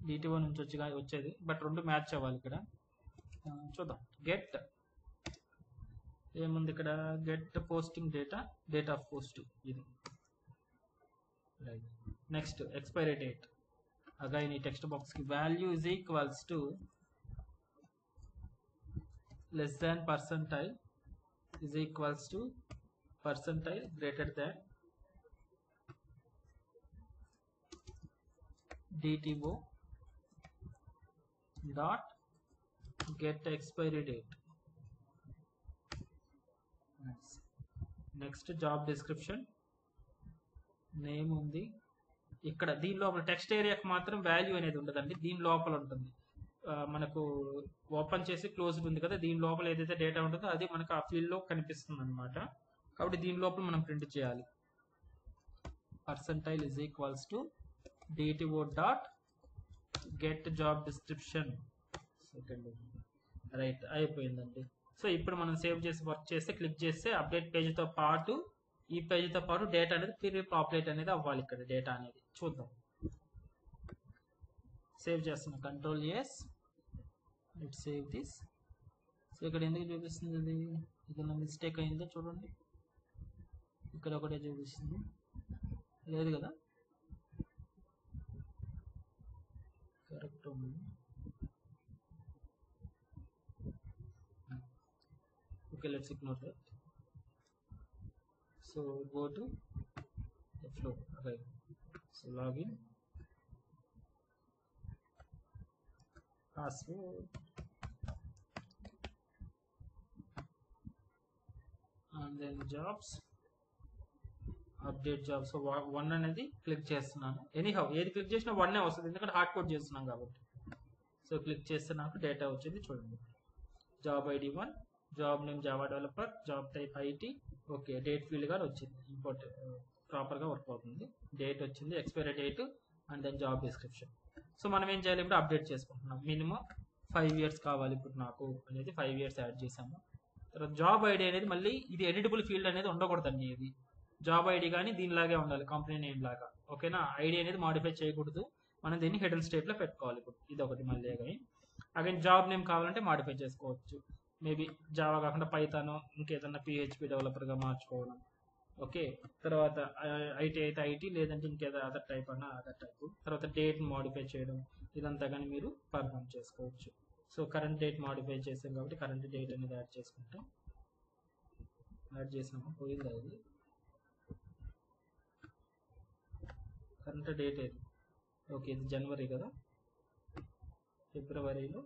డిటిఓ నుంచి వచ్చేది, బట్ రెండు మ్యాచ్ అవ్వాలి ఇక్కడ. చూద్దాం, గెట్ ఏముంది ఇక్కడ, get posting data, date of posting ఇది. Right, next expiry date again ఈ టెక్స్ట్ బాక్స్కి value is equals to less than percentile is equals to percentile greater than dto dot get expiry date. Next job description name ఉంది ఇక్కడ. దీని లోపల text ఏరియాకి మాత్రం value అనేది ఉండదండి, దీని లోపల ఉంటుంది. మనకు ఓపెన్ చేసి క్లోజ్డ్ ఉంది కదా, దీని లోపల ఏదైతే డేటా ఉంటుందో అది మనకు ఆ ఫీల్డ్లో కనిపిస్తుంది అనమాట. కాబట్టి దీని లోపల మనం ప్రింట్ చేయాలి, percentile is equals to DTO dot get job description. Second right, అయిపోయిందండి. సో ఇప్పుడు మనం సేవ్ చేసి వర్క్ చేస్తే, క్లిక్ చేస్తే అప్డేట్ పేజ్తో పాటు ఈ పేజ్తో పాటు డేటా అనేది ప్రీ పాపులేట్ అనేది అవ్వాలి ఇక్కడ డేటా అనేది. చూద్దాం, సేవ్ చేస్తున్నా, control yes, let save this. So ఇక్కడ ఎందుకు చూపిస్తుంది ఇది, ఏదైనా మిస్టేక్ అయిందో చూడండి, ఇక్కడ ఒకటే చూపిస్తుంది, లేదు కదా, కరెక్ట్ ఉంది. Okay, let's ignore that. So go to the flow, right. So login, password and then jobs, update jobs. So 1 అనేది క్లిక్ చేస్తున్నాను. ఎనీహౌ ఏది క్లిక్ చేసినా 1 వస్తుంది, ఎందుకంటే హార్డ్ కోడ్ చేస్తున్నాం కాబట్టి. సో క్లిక్ చేస్తే నాకు డేటా వచ్చింది చూడండి, job ID 1, job name Java developer, job type IT. Okay, date field గా వచ్చింది, ఇంపోర్ట్ ప్రాపర్గా వర్క్ అవుతుంది. డేట్ వచ్చింది, expiry date and then job description. So మనం ఏం చేయాలి, ఇప్పుడు అప్డేట్ చేసుకుంటున్నాం. మినిమం 5 years కావాలి ఇప్పుడు నాకు అనేది, 5 years యాడ్ చేసాము. తర్వాత జాబ్ ఐడి అనేది మళ్ళీ ఇది ఎడిటబుల్ ఫీల్డ్ అనేది ఉండకూడదండి, ఇది జాబ్ ఐడి కానీ దీనిలాగే ఉండాలి, కంపెనీ నేమ్ లాగా. ఓకేనా, ఐడి అనేది మాడిఫై చేయకూడదు, మనం దీన్ని హిడెన్ స్టేట్లో పెట్టుకోవాలి. ఇప్పుడు ఇది ఒకటి మళ్ళీ అగైన్ జాబ్ నేమ్ కావాలంటే మాడిఫై చేసుకోవచ్చు, మేబీ జావా కాకుండా పైథాన్, ఇంకేదన్నా పిహెచ్పి డెవలపర్గా మార్చుకోవడం. ఓకే, తర్వాత ఐటీ అయితే ఐటీ, లేదంటే ఇంకేదో అదర్ టైప్ అన్నా అదర్ టైప్. తర్వాత డేట్ మాడిఫై చేయడం, ఇదంతా కానీ మీరు పర్ఫామ్ చేసుకోవచ్చు. సో కరెంట్ డేట్ మాడిఫై చేసాం కాబట్టి కరెంట్ డేట్ అనేది యాడ్ చేసుకుంటాం. యాడ్ చేసినాము, పోయింది అది కరెంట్ డేట్ ఏది. ఓకే, ఇది జనవరి కదా, ఫిబ్రవరిలో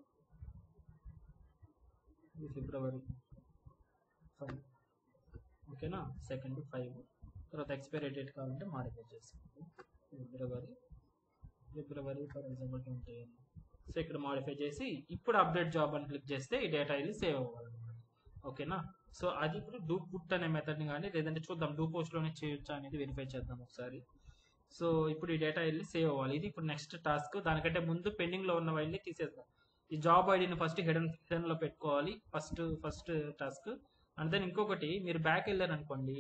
ఇది ఫిబ్రవరి 5. ఓకేనా, సెకండ్ 5. తర్వాత ఎక్స్పైరీ డేట్ కావాలంటే మాడిఫై చేసుకుంటాం, ఫిబ్రవరి ఫర్ ఎగ్జాంపుల్ 20. సో ఇక్కడ మాడిఫై చేసి ఇప్పుడు అప్డేట్ జాబ్ అని క్లిక్ చేస్తే ఈ డేటా వెళ్ళి సేవ్ అవ్వాలన్నమాట. ఓకేనా. సో అది ఇప్పుడు డూ పుట్ అనే మెథడ్ని కానీ లేదంటే చూద్దాం డూ పోస్ట్లోనే చేయొచ్చా అనేది వెరిఫై చేద్దాం ఒకసారి. సో ఇప్పుడు ఈ డేటా వెళ్ళి సేవ్ అవ్వాలి. ఇది ఇప్పుడు నెక్స్ట్ టాస్క్. దానికంటే ముందు పెండింగ్లో ఉన్న వైల్ని తీసేద్దాం. ఈ జాబ్ ఐడిని ఫస్ట్ హిడెన్లో పెట్టుకోవాలి. First task. అండ్ దెన్ ఇంకొకటి మీరు బ్యాక్ వెళ్ళారు అనుకోండి,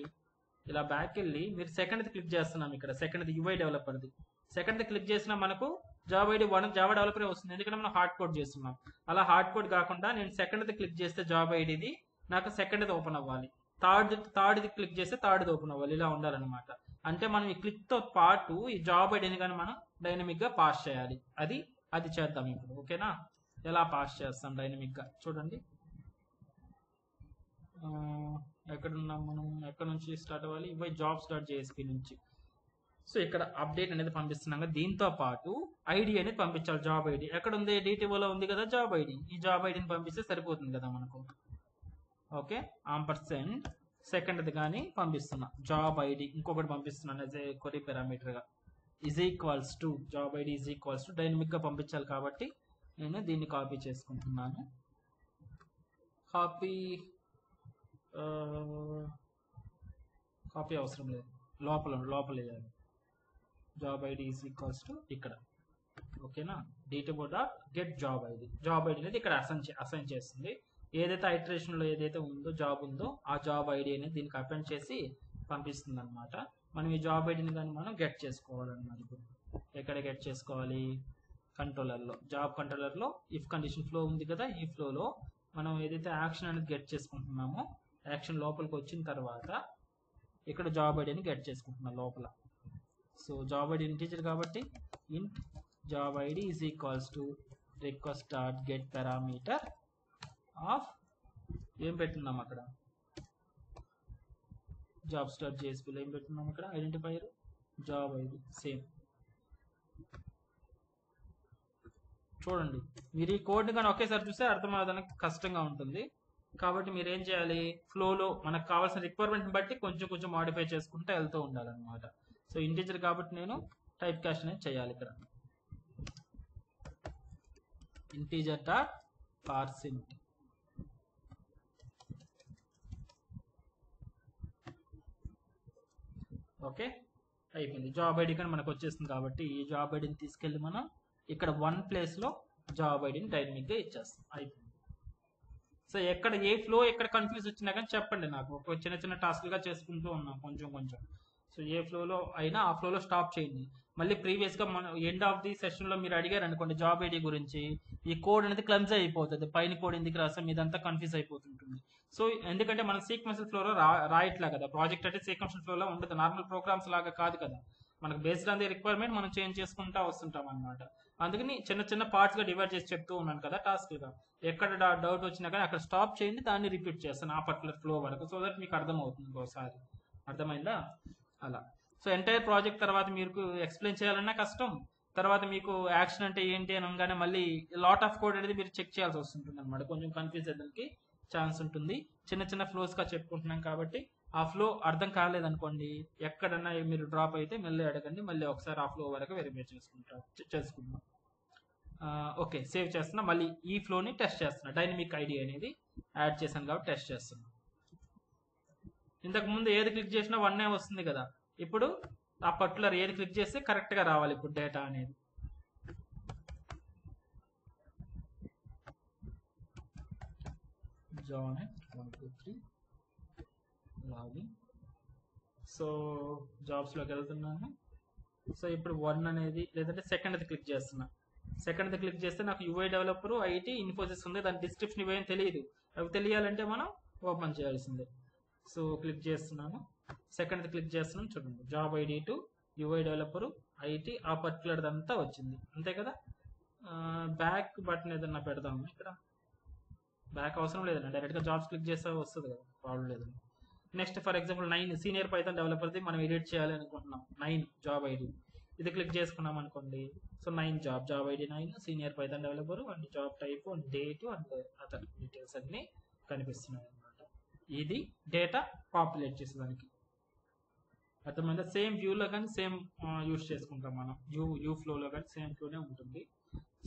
ఇలా బ్యాక్ వెళ్ళి మీరు సెకండ్ది క్లిక్ చేస్తున్నాం. ఇక్కడ సెకండ్ది యూఐ డెవలపర్ది సెకండ్ది క్లిక్ చేసినా మనకు జాబ్ ఐడి జావా డెవలపరే వస్తుంది, ఎందుకంటే మనం హార్డ్ కోడ్ చేస్తున్నాం. అలా హార్డ్ కోడ్ కాకుండా నేను సెకండ్ది క్లిక్ చేస్తే జాబ్ ఐడిది నాకు సెకండ్ది ఓపెన్ అవ్వాలి, థర్డ్ది క్లిక్ చేస్తే థర్డ్ది ఓపెన్ అవ్వాలి. ఇలా ఉండాలన్నమాట. అంటే మనం ఈ క్లిక్తో పాటు ఈ జాబ్ ఐడిని కానీ మనం డైనమిక్గా పాస్ చేయాలి. అది చేద్దాం ఇప్పుడు. ఓకేనా. ఎలా పాస్ చేస్తాం డైనమిక్గా చూడండి. ఎక్కడున్నాం మనం, ఎక్కడ నుంచి స్టార్ట్ అవ్వాలి, ఇవై jobs.jsp నుంచి. సో ఇక్కడ అప్డేట్ అనేది పంపిస్తున్నాం కదా, దీంతో పాటు ఐడి అనేది పంపించాలి. జాబ్ ఐడి ఎక్కడ ఉంది, డిటిఓలో ఉంది కదా జాబ్ ఐడి. ఈ జాబ్ ఐడిని పంపిస్తే సరిపోతుంది కదా మనకు. ఓకే. ఆంపర్సెంట్ సెకండ్ది కానీ పంపిస్తున్నా జాబ్ ఐడి ఇంకొకటి పంపిస్తున్నాను యాజ్ ఏ క్వరీ పారామీటర్గా. Is equals to job ID is equals to డైనమిక్గా పంపించాలి కాబట్టి నేను దీన్ని కాపీ చేసుకుంటున్నాను. కాపీ అవసరం లేదు, లోపల వేయాలి. Job ID is equals to ఇక్కడ. ఓకేనా. DTO dot get job ID అనేది ఇక్కడ అసైన్ చేస్తుంది. ఏదైతే ఐటరేషన్లో ఏదైతే ఉందో జాబ్ ఉందో ఆ జాబ్ ఐడి అనేది దీనికి అపెండ్ చేసి పంపిస్తుంది అనమాట. మనం ఈ జాబ్ ఐడిని కానీ మనం గెట్ చేసుకోవాలన్నమాట. ఇప్పుడు ఎక్కడ గెట్ చేసుకోవాలి, కంట్రోలర్లో, జాబ్ కంట్రోలర్లో ఇఫ్ కండిషన్ ఫ్లో ఉంది కదా, ఈ ఫ్లోలో మనం ఏదైతే యాక్షన్ అనేది గెట్ చేసుకుంటున్నామో యాక్షన్ లోపలికి వచ్చిన తర్వాత ఇక్కడ జాబ్ ఐడిని గెట్ చేసుకుంటున్నాం లోపల. సో జాబ్ ఐడి ఇంటీజర్ కాబట్టి ఇంట్ job ID is equals to request dot get parameter of ఏం పెట్టున్నాం అక్కడ, jobs.jsp ఏం పెట్టున్నాం ఇక్కడ, ఐడెంటిఫైయర్ జాబ్ ఐడి సేమ్. చూడండి, మీరు ఈ కోడ్ని కానీ ఒకేసారి చూస్తే అర్థం అవడానికి కష్టంగా ఉంటుంది. కాబట్టి మీరు ఏం చేయాలి, ఫ్లోలో మనకు కావాల్సిన రిక్వైర్మెంట్ని బట్టి కొంచెం మాడిఫై చేసుకుంటూ వెళ్తూ ఉండాలన్నమాట. సో ఇంటీజర్ కాబట్టి నేను టైప్ కాస్ట్ అనేది చేయాలి ఇక్కడ. Integer dot parse int. ఓకే, అయిపోయింది. జాబ్ ఐడి కానీ మనకు వచ్చేస్తుంది కాబట్టి ఈ జాబ్ ఐడిని తీసుకెళ్ళి మనం ఇక్కడ వన్ ప్లేస్లో జాబ్ ఐడిని డైనమిక్గా ఇచ్చేస్తాం. అయిపోయింది. సో ఎక్కడ ఏ ఫ్లో ఎక్కడ కన్ఫ్యూజ్ వచ్చినా కానీ చెప్పండి నాకు. ఒక చిన్న టాస్క్లుగా చేసుకుంటూ ఉన్నాం కొంచెం. సో ఏ ఫ్లోలో అయినా ఆ ఫ్లోలో స్టాప్ చేయండి. మళ్ళీ ప్రీవియస్గా మన ఎండ్ ఆఫ్ ది సెషన్లో మీరు అడిగారు అనుకోండి జాబ్ ఐడి గురించి, ఈ కోడ్ అనేది క్లమ్జీ అయిపోతుంది. పైన కోడ్ ఎందుకు రాస్తాం, ఇదంతా కన్ఫ్యూజ్ అయిపోతుంటుంది. సో ఎందుకంటే మనం సీక్వెన్షియల్ ఫ్లోలో రాయట్లా కదా, ప్రాజెక్ట్ అంటే సీక్వెన్షియల్ ఫ్లోలో ఉండదు, నార్మల్ ప్రోగ్రామ్స్ లాగా కాదు కదా. మనకు బేస్డ్ ఆన్ ది రిక్వైర్మెంట్ మనం చేంజ్ చేసుకుంటూ వస్తుంటాం అనమాట. అందుకని చిన్న పార్ట్స్గా డివైడ్ చేసి చెప్తూ ఉన్నాను కదా టాస్క్గా. ఎక్కడ డౌట్ వచ్చినా కానీ అక్కడ స్టాప్ చేయండి, దాన్ని రిపీట్ చేస్తాను ఆ పర్టికులర్ ఫ్లో వరకు, సో దట్ మీకు అర్థమవుతుంది ఒకసారి. అర్థమైందా? అలా. సో ఎంటైర్ ప్రాజెక్ట్ తర్వాత మీకు ఎక్స్ప్లెయిన్ చేయాలన్నా కష్టం, తర్వాత మీకు యాక్షన్ అంటే ఏంటి అని అనగానే మళ్ళీ లాట్ ఆఫ్ కోడ్ అనేది మీరు చెక్ చేయాల్సి వస్తుంటుంది అనమాట. కొంచెం కన్ఫ్యూజ్ అయ్యడానికి ఛాన్స్ ఉంటుంది. చిన్న ఫ్లోస్గా చెప్పుకుంటున్నాం కాబట్టి ఆ ఫ్లో అర్థం కాలేదనుకోండి, ఎక్కడన్నా మీరు డ్రాప్ అయితే మళ్ళీ అడగండి, మళ్ళీ ఒకసారి ఆ ఫ్లో వరకు వెరిఫై చేసుకుందాం. ఓకే, సేవ్ చేస్తున్నా. మళ్ళీ ఈ ఫ్లోని టెస్ట్ చేస్తున్నా. డైనమిక్ ఐడి అనేది యాడ్ చేశాను కాబట్టి టెస్ట్ చేస్తున్నా. ఇంతకు ముందు ఏది క్లిక్ చేసినా 1 వస్తుంది కదా, ఇప్పుడు ఆ పర్టికులర్ ఏది క్లిక్ చేస్తే కరెక్ట్గా రావాలి ఇప్పుడు డేటా అనేది. Join 1 2 3 login. సో జాబ్స్లోకి వెళ్తున్నాను. సో ఇప్పుడు 1 అనేది లేదంటే సెకండ్ది క్లిక్ చేస్తున్నా. సెకండ్ది క్లిక్ చేస్తే నాకు యూఐ డెవలపర్, ఐటీ, ఇన్ఫోసిస్ ఉంది. దాని డిస్క్రిప్షన్ ఇవేం తెలియదు. అవి తెలియాలంటే మనం ఓపెన్ చేయాల్సిందే. సో క్లిక్ చేస్తున్నాను, సెకండ్ది క్లిక్ చేస్తున్నాను. చూడండి, job ID to UI developer, IT, ఆ పర్టికులర్ది అంతా వచ్చింది. అంతే కదా. బ్యాక్ బటన్ ఏదన్నా పెడదాము. ఇక్కడ బ్యాక్ అవసరం లేదండి, డైరెక్ట్గా జాబ్స్ క్లిక్ చేస్తే వస్తుంది కదా, ప్రాబ్లం లేదండి. Next for example 9 senior Python డెవలపర్ది మనం ఎడిట్ చేయాలి అనుకుంటున్నాం. 9 జాబ్ ఐడి ఇది క్లిక్ చేసుకున్నాం అనుకోండి. So 9 job ID 9, senior Python developer, and job type, and date, and other details అన్నీ కనిపిస్తున్నాయి అనమాట. ఇది డేటా పాపులేట్ చేసేదానికి. అర్థమైందా? సేమ్ వ్యూలో కానీ సేమ్ యూస్ చేసుకుంటాం మనం. యూ ఫ్లోలో కానీ సేమ్ ఫ్లోనే ఉంటుంది.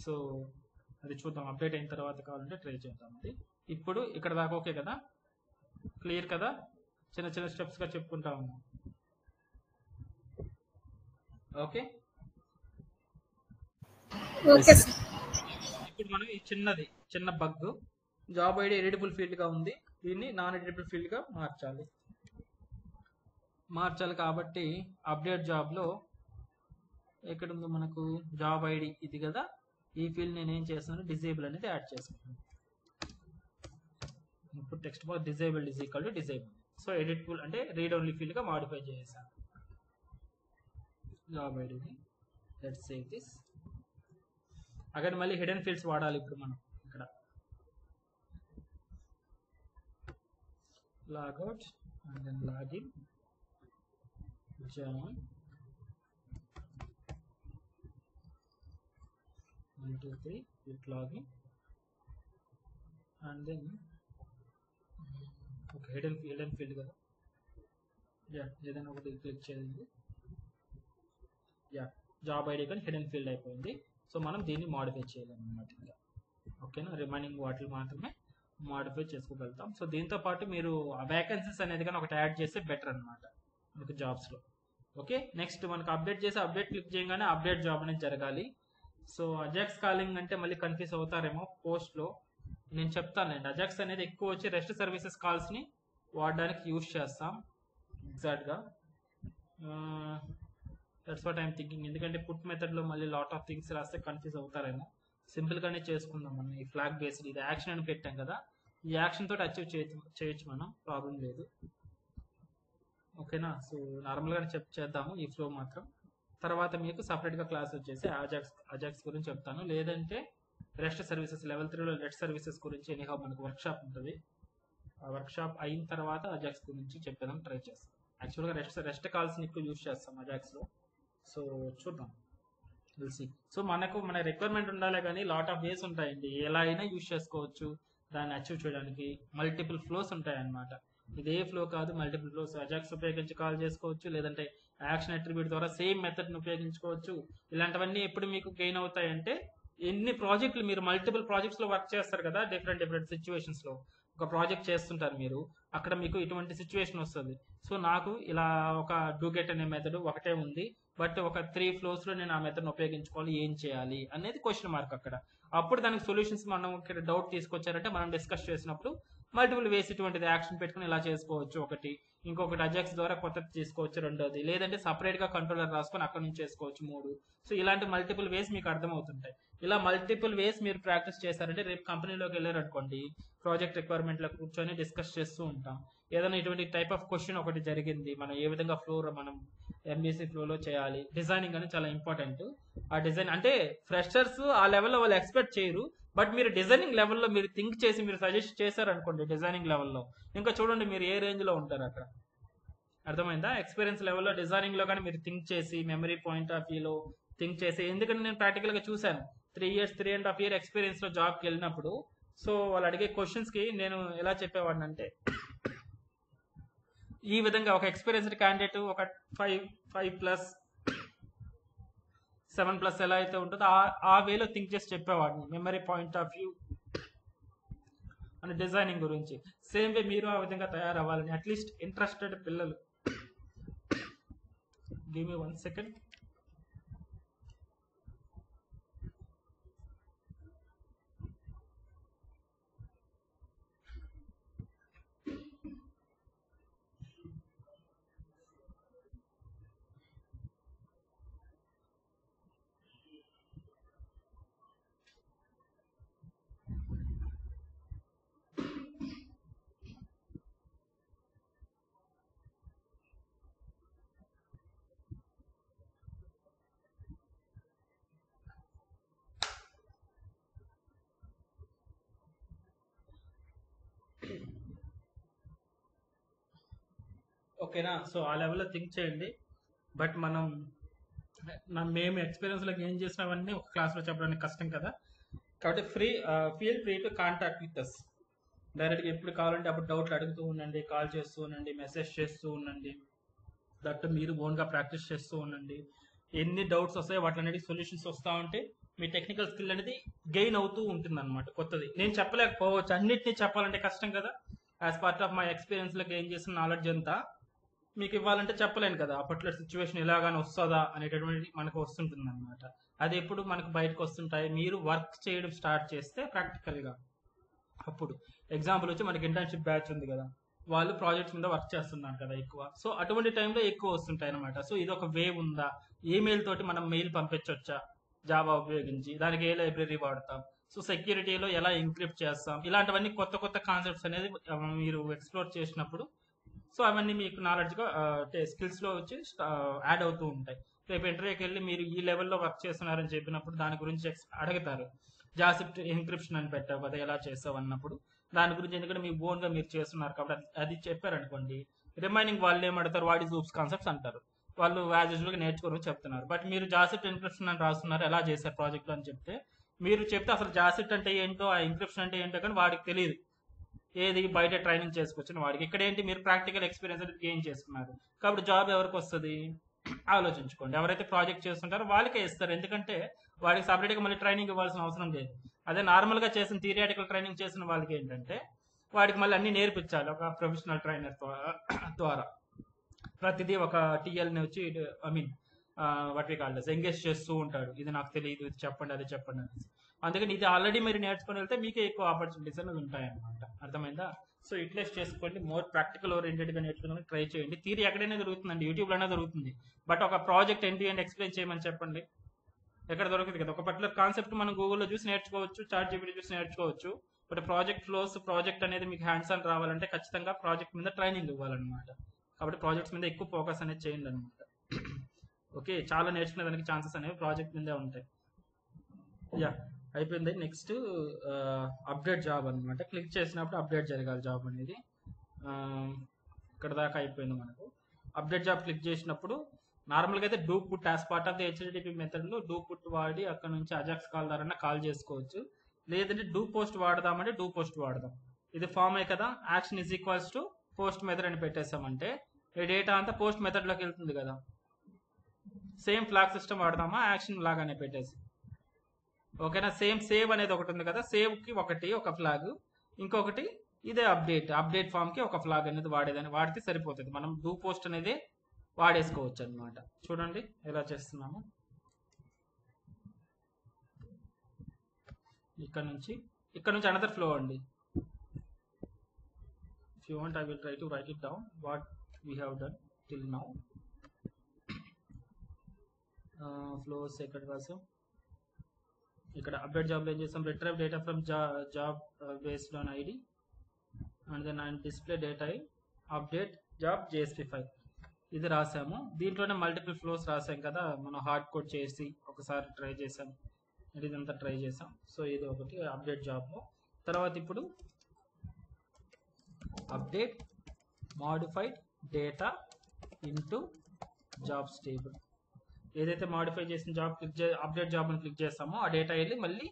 సో అది చూద్దాం, అప్డేట్ అయిన తర్వాత కావాలంటే ట్రై చేద్దాం. అది ఇప్పుడు ఇక్కడ దాకా ఓకే కదా, క్లియర్ కదా, చిన్న చిన్న స్టెప్స్గా చెప్పుకుంటా ఉన్నాం. ఓకే, ఇప్పుడు మనం ఈ చిన్న బగ్, జాబ్ ఐడి ఎడిటబుల్ ఫీల్డ్గా ఉంది, దీన్ని నాన్ ఎడిటబుల్ ఫీల్డ్గా మార్చాలి కాబట్టి అప్డేట్ జాబ్లో ఎక్కడ ఉందో మనకు జాబ్ ఐడి ఇది కదా, ఈ ఫీల్డ్ నేను ఏం చేస్తున్నాను, డిజేబుల్ అనేది యాడ్ చేసుకుంటాను. ఇప్పుడు text box disabled is equal to disable. So editable అంటే రీడ్ ఓన్లీ ఫీల్డ్గా మాడిఫై చేసాను జాబ్ ఐడిని. Let's save this. అగైన్ మళ్ళీ హిడెన్ ఫీల్డ్స్ వాడాలి ఇప్పుడు మనం. ఇక్కడ logout and then login, join 1 2 3 click login and then okay hidden field కదా, ఏదైనా ఒకటి క్లిక్ చేయండి. జాబ్ ఐడి కానీ హిడెన్ ఫీల్డ్ అయిపోయింది. సో మనం దీన్ని మాడిఫై చేయాలన్నమాట ఇంకా. ఓకేనా, రిమైనింగ్ వాటిని మాత్రమే మాడిఫై చేసుకోగలుగుతాం. సో దీంతో పాటు మీరు వేకెన్సీస్ అనేది కానీ ఒకటి యాడ్ చేస్తే బెటర్ అనమాట మనకు జాబ్స్లో. ఓకే, నెక్స్ట్ మనకు అప్డేట్ చేసి అప్డేట్ క్లిక్ చేయగానే అప్డేట్ జాబ్ అనేది జరగాలి. సో అజాక్స్ కాలింగ్ అంటే మళ్ళీ కన్ఫ్యూజ్ అవుతారేమో పోస్ట్లో, నేను చెప్తానండి. అజాక్స్ అనేది ఎక్కువ వచ్చి రెస్ట్ సర్వీసెస్ కాల్స్ని వాడడానికి యూజ్ చేస్తాం ఎగ్జాక్ట్గా. That's what I'm thinking. ఎందుకంటే పుట్ మెథడ్లో మళ్ళీ లాట్ ఆఫ్ థింగ్స్ రాస్తే కన్ఫ్యూజ్ అవుతారేమో. సింపుల్గానే చేసుకుందాం మనం. ఈ ఫ్లాగ్ బేస్డ్ ఇది యాక్షన్ అని పెట్టాం కదా, ఈ యాక్షన్ తోటి అచీవ్ చేయొచ్చు మనం, ప్రాబ్లం లేదు. ఓకేనా, సో నార్మల్గానే చేద్దాము ఈ ఫ్లో మాత్రం. తర్వాత మీకు సపరేట్గా క్లాస్ వచ్చేసి అజాక్స్ గురించి చెప్తాను, లేదంటే రెస్ట్ సర్వీసెస్ లెవెల్ 3లో రెస్ట్ సర్వీసెస్ గురించి ఎనీహౌ మనకు వర్క్షాప్ ఉంటుంది. ఆ వర్క్షాప్ అయిన తర్వాత అజాక్స్ గురించి చెప్పేదాం ట్రై చేస్తాం. యాక్చువల్గా రెస్ట్ కాల్స్ని ఎక్కువ యూజ్ చేస్తాం అజాక్స్లో. సో చూద్దాం, తెలిసి. సో మన రిక్వైర్మెంట్ ఉండాలి కానీ లాట్ ఆఫ్ వేస్ ఉంటాయండి, ఎలా అయినా యూజ్ చేసుకోవచ్చు దాన్ని అచీవ్ చేయడానికి. మల్టిపుల్ ఫ్లోస్ ఉంటాయి అన్నమాట, ఇదే ఫ్లో కాదు, మల్టిపుల్ ఫ్లోస్. అజాక్స్ ఉపయోగించి కాల్ చేసుకోవచ్చు, లేదంటే యాక్షన్ అట్రిబ్యూట్ ద్వారా సేమ్ మెథడ్ని ఉపయోగించుకోవచ్చు. ఇలాంటివన్నీ ఎప్పుడు మీకు గెయిన్ అవుతాయంటే, ఎన్ని ప్రాజెక్టులు మీరు మల్టిపుల్ ప్రాజెక్ట్స్లో వర్క్ చేస్తారు కదా, డిఫరెంట్ సిచ్యువేషన్స్లో ఒక ప్రాజెక్ట్ చేస్తుంటారు మీరు, అక్కడ మీకు ఇటువంటి సిచ్యువేషన్ వస్తుంది. సో నాకు ఇలా ఒక డూగెట్ అనే మెథడ్ ఒకటే ఉంది, బట్ ఒక 3 ఫ్లోస్లో నేను ఆ మెథడ్ని ఉపయోగించుకోవాలి, ఏం చేయాలి అనేది క్వశ్చన్ మార్క్ అక్కడ. అప్పుడు దానికి సొల్యూషన్స్ మనం ఇక్కడ డౌట్ తీసుకొచ్చారంటే మనం డిస్కస్ చేసినప్పుడు మల్టిపుల్ వేస్ ఇటువంటిది యాక్షన్ పెట్టుకుని ఇలా చేసుకోవచ్చు ఒకటి, ఇంకొకటి అజాక్స్ ద్వారా కొత్తది తీసుకోవచ్చు రెండోది, లేదంటే సపరేట్గా కంట్రోలర్ రాసుకొని అక్కడ నుంచి చేసుకోవచ్చు 3. సో ఇలాంటి మల్టిపుల్ వేస్ మీకు అర్థమవుతుంటాయి. ఇలా మల్టిపుల్ వేస్ మీరు ప్రాక్టీస్ చేశారంటే రేపు కంపెనీలోకి వెళ్ళారు అనుకోండి, ప్రాజెక్ట్ రిక్వైర్మెంట్లో కూర్చొని డిస్కస్ చేస్తూ ఉంటాం. ఏదైనా ఇటువంటి టైప్ ఆఫ్ క్వశ్చన్ ఒకటి జరిగింది, మనం ఏ విధంగా మనం ఎంబీసీ ఫ్లోలో చేయాలి. డిజైనింగ్ అనేది చాలా ఇంపార్టెంట్. ఆ డిజైన్ అంటే ఫ్రెషర్స్ ఆ లెవెల్లో వాళ్ళు ఎక్స్పెక్ట్ చేయరు, బట్ మీరు డిజైనింగ్ లెవెల్లో మీరు థింక్ చేసి మీరు సజెస్ట్ చేశారనుకోండి డిజైనింగ్ లెవెల్లో, ఇంకా చూడండి మీరు ఏ రేంజ్లో ఉంటారు అక్కడ. అర్థమైందా? ఎక్స్పీరియన్స్ లెవెల్లో డిజైనింగ్లో కానీ మీరు థింక్ చేసి, మెమరీ పాయింట్ ఆఫ్ వ్యూలో థింక్ చేసి, ఎందుకంటే నేను ప్రాక్టికల్గా చూశాను 3 years 3.5 year ఎక్స్పీరియన్స్లో జాబ్కి వెళ్ళినప్పుడు. సో వాళ్ళు అడిగే క్వశ్చన్స్కి నేను ఎలా చెప్పేవాడిని అంటే, ఈ విధంగా ఒక ఎక్స్పీరియన్స్డ్ క్యాండిడేట్ ఒక 5+, 7+ ఎలా అయితే ఉంటుందో ఆ వేలో థింక్ చేసి చెప్పేవాడిని, మెమరీ పాయింట్ ఆఫ్ వ్యూ అని డిజైనింగ్ గురించి. సేమ్ వే మీరు ఆ విధంగా తయారవ్వాలని, అట్లీస్ట్ ఇంట్రెస్టెడ్ పిల్లలు. Give me 1 second. ఓకేనా, సో ఆ లెవెల్లో థింక్ చేయండి. బట్ మేము ఎక్స్పీరియన్స్లో గెయిన్ చేసినవన్నీ ఒక క్లాస్లో చెప్పడానికి కష్టం కదా, కాబట్టి feel free to contact with us. డైరెక్ట్గా ఎప్పుడు కావాలంటే అప్పుడు డౌట్లు అడుగుతూ ఉండండి, కాల్ చేస్తూ ఉండండి, మెసేజ్ చేస్తూ ఉండండి. దట్ మీరు ఓన్గా ప్రాక్టీస్ చేస్తూ ఉండండి. ఎన్ని డౌట్స్ వస్తాయో వాటిలన్నిటికీ సొల్యూషన్స్ వస్తూ ఉంటే మీ టెక్నికల్ స్కిల్ అనేది గెయిన్ అవుతూ ఉంటుంది అనమాట. కొత్తది నేను చెప్పలేకపోవచ్చు, అన్నిటినీ చెప్పాలంటే కష్టం కదా. యాజ్ పార్ట్ ఆఫ్ మై ఎక్స్పీరియన్స్లో గెయిన్ చేసిన నాలెడ్జ్ అంతా మీకు ఇవ్వాలంటే చెప్పలేను కదా. అప్పట్లో సిచ్యువేషన్ ఎలాగానే వస్తుందా అనేటటువంటి మనకు వస్తుంటుంది అనమాట. అది ఎప్పుడు మనకు బయటకు వస్తుంటాయి మీరు వర్క్ చేయడం స్టార్ట్ చేస్తే ప్రాక్టికల్గా. అప్పుడు ఎగ్జాంపుల్ వచ్చి మనకి ఇంటర్న్షిప్ బ్యాచ్ ఉంది కదా, వాళ్ళు ప్రాజెక్ట్స్ మీద వర్క్ చేస్తున్నారు కదా ఎక్కువ. సో అటువంటి టైంలో ఎక్కువ వస్తుంటాయి అనమాట. సో ఇది ఒక వే ఉందా, ఈమెయిల్ తోటి మనం మెయిల్ పంపించవచ్చా జావా ఉపయోగించి, దానికి ఏ లైబ్రరీ వాడతాం, సో సెక్యూరిటీలో ఎలా ఎన్క్రిప్ట్ చేస్తాం, ఇలాంటివన్నీ కొత్త కొత్త కాన్సెప్ట్స్ అనేది మీరు ఎక్స్ప్లోర్ చేసినప్పుడు సో అవన్నీ మీకు నాలెడ్జ్గా స్కిల్స్లో వచ్చి యాడ్ అవుతూ ఉంటాయి. రేపు ఇంటర్వ్యూకి వెళ్ళి మీరు ఈ లెవెల్లో వర్క్ చేస్తున్నారని చెప్పినప్పుడు దాని గురించి అడుగుతారు. జాసిప్ట్ ఎన్క్రిప్షన్ అని పెట్టావు కదా, ఎలా చేస్తావు అన్నప్పుడు దాని గురించి, ఎందుకంటే మీ ఓన్గా మీరు చేస్తున్నారు కాబట్టి అది చెప్పారనుకోండి, రిమైనింగ్ వాళ్ళు ఏమడతారు, వాట్ ఈస్ లూప్స్ కాన్సెప్ట్స్ అంటారు. వాళ్ళు యాజ్ యూజువల్గా నేర్చుకోవడం చెప్తున్నారు. బట్ మీరు జాసిప్ట్ ఎన్క్రిప్షన్ అని రాస్తున్నారు, ఎలా చేశారు ప్రాజెక్ట్లో అని చెప్తే, మీరు చెప్తే అసలు జాసిప్ట్ అంటే ఏంటో, ఆ ఎన్క్రిప్షన్ అంటే ఏంటో కానీ వాడికి తెలియదు. ఏది బయట ట్రైనింగ్ చేసుకొచ్చిన వాడికి. ఇక్కడ ఏంటి, మీరు ప్రాక్టికల్ ఎక్స్పీరియన్స్ అనేది గెయిన్ చేసుకున్నారు కాబట్టి జాబ్ ఎవరికి వస్తుంది ఆలోచించుకోండి. ఎవరైతే ప్రాజెక్ట్ చేస్తుంటారో వాళ్ళకే ఇస్తారు, ఎందుకంటే వాడికి సపరేట్గా మళ్ళీ ట్రైనింగ్ ఇవ్వాల్సిన అవసరం లేదు. అదే నార్మల్గా చేసిన థియరిటికల్ ట్రైనింగ్ చేసిన వాళ్ళకి ఏంటంటే వాడికి మళ్ళీ అన్ని నేర్పించాలి ఒక ప్రొఫెషనల్ ట్రైనర్ ద్వారా. ప్రతిదీ ఒక టీఎల్ని వచ్చి ఐ మీన్ వాటి కాల్స్ ఎంగేజ్ చేస్తూ ఉంటాడు, ఇది నాకు తెలియదు, ఇది చెప్పండి, అది చెప్పండి అనేసి. అందుకని ఇది ఆల్రెడీ మీరు నేర్చుకుని వెళ్తే మీకే ఎక్కువ ఆపర్చునిటీస్ అనేది ఉంటాయన్నమాట. అర్థమైందా? సో యూటిలైజ్ చేసుకోండి, మోర్ ప్రాక్టికల్ ఓరియంటెడ్గా నేర్చుకోవడానికి ట్రై చేయండి. థియరీ ఎక్కడైనా దొరుకుతుందండి, యూట్యూబ్లోనే దొరుకుతుంది. బట్ ఒక project end to end explain చేయమని చెప్పండి, ఎక్కడ దొరకదు కదా. ఒక పర్టికులర్ కాన్సెప్ట్ మనం గూగుల్లో చూసి నేర్చుకోవచ్చు, చాట్ జీపీటీ చూసి నేర్చుకోవచ్చు. బట్ ప్రాజెక్ట్ ఫ్లోస్, ప్రాజెక్ట్ అనేది మీకు హ్యాండ్స్ ఆన్ రావాలంటే ఖచ్చితంగా ప్రాజెక్ట్ మీద ట్రైనింగ్ ఇవ్వాలన్నమాట. కాబట్టి ప్రాజెక్ట్స్ మీద ఎక్కువ ఫోకస్ అనేది చేయండి అనమాట. ఓకే, చాలా నేర్చుకునే దానికి ఛాన్సెస్ అనేవి ప్రాజెక్ట్ మీదే ఉంటాయి. యా, అయిపోయింది. నెక్స్ట్ అప్డేట్ జాబ్ అనమాట. క్లిక్ చేసినప్పుడు అప్డేట్ జరగాలి జాబ్ అనేది. ఇక్కడ దాకా అయిపోయింది మనకు. అప్డేట్ జాబ్ క్లిక్ చేసినప్పుడు నార్మల్గా అయితే do put as part of the HTTP మెథడ్లో డూ పుట్ వాడి అక్కడ నుంచి అజాక్స్ కాల్ ద్వారా కాల్ చేసుకోవచ్చు. లేదంటే డూ పోస్ట్ వాడదామంటే డూ పోస్ట్ వాడదాం. ఇది ఫామ్ అయ్యి కదా, action is equals to post method అని పెట్టేసామంటే ఈ డేటా అంతా పోస్ట్ మెథడ్లోకి వెళ్తుంది కదా. సేమ్ ఫ్లాగ్ సిస్టమ్ వాడదామా, యాక్షన్ ఫ్లాగ్ అనే పెట్టేసి. ఓకేనా, సేమ్ సేవ్ అనేది ఒకటి ఉంది కదా, సేవ్కి ఒక ఫ్లాగ్, ఇంకొకటి ఇదే అప్డేట్ ఫామ్కి ఒక ఫ్లాగ్ అనేది వాడితే సరిపోతుంది. మనం డూ పోస్ట్ అనేది వాడేసుకోవచ్చు అనమాట. చూడండి ఎలా చేస్తున్నాము. ఇక్కడ నుంచి అనదర్ ఫ్లో అండి. If you want I will try to write it down what we have done till now. Flows ఎక్కడ రాసాం, ఇక్కడ అప్డేట్ జాబ్లో ఏం చేస్తాం, retrieve data from job based on ID and then and display data update job JSP file. ఇది రాసాము. దీంట్లోనే multiple flows రాసాం కదా, మనం హార్డ్ కోడ్ చేసి ఒకసారి ట్రై చేసాం, ఇదంతా ట్రై చేసాం. సో ఇది ఒకటి అప్డేట్ జాబ్లో. తర్వాత ఇప్పుడు update modified data into jobs table. ఏదైతే మాడిఫై చేసిన జాబ్ అప్డేట్ జాబ్ అని క్లిక్ చేస్తామో ఆ డేటా వెళ్ళి మళ్ళీ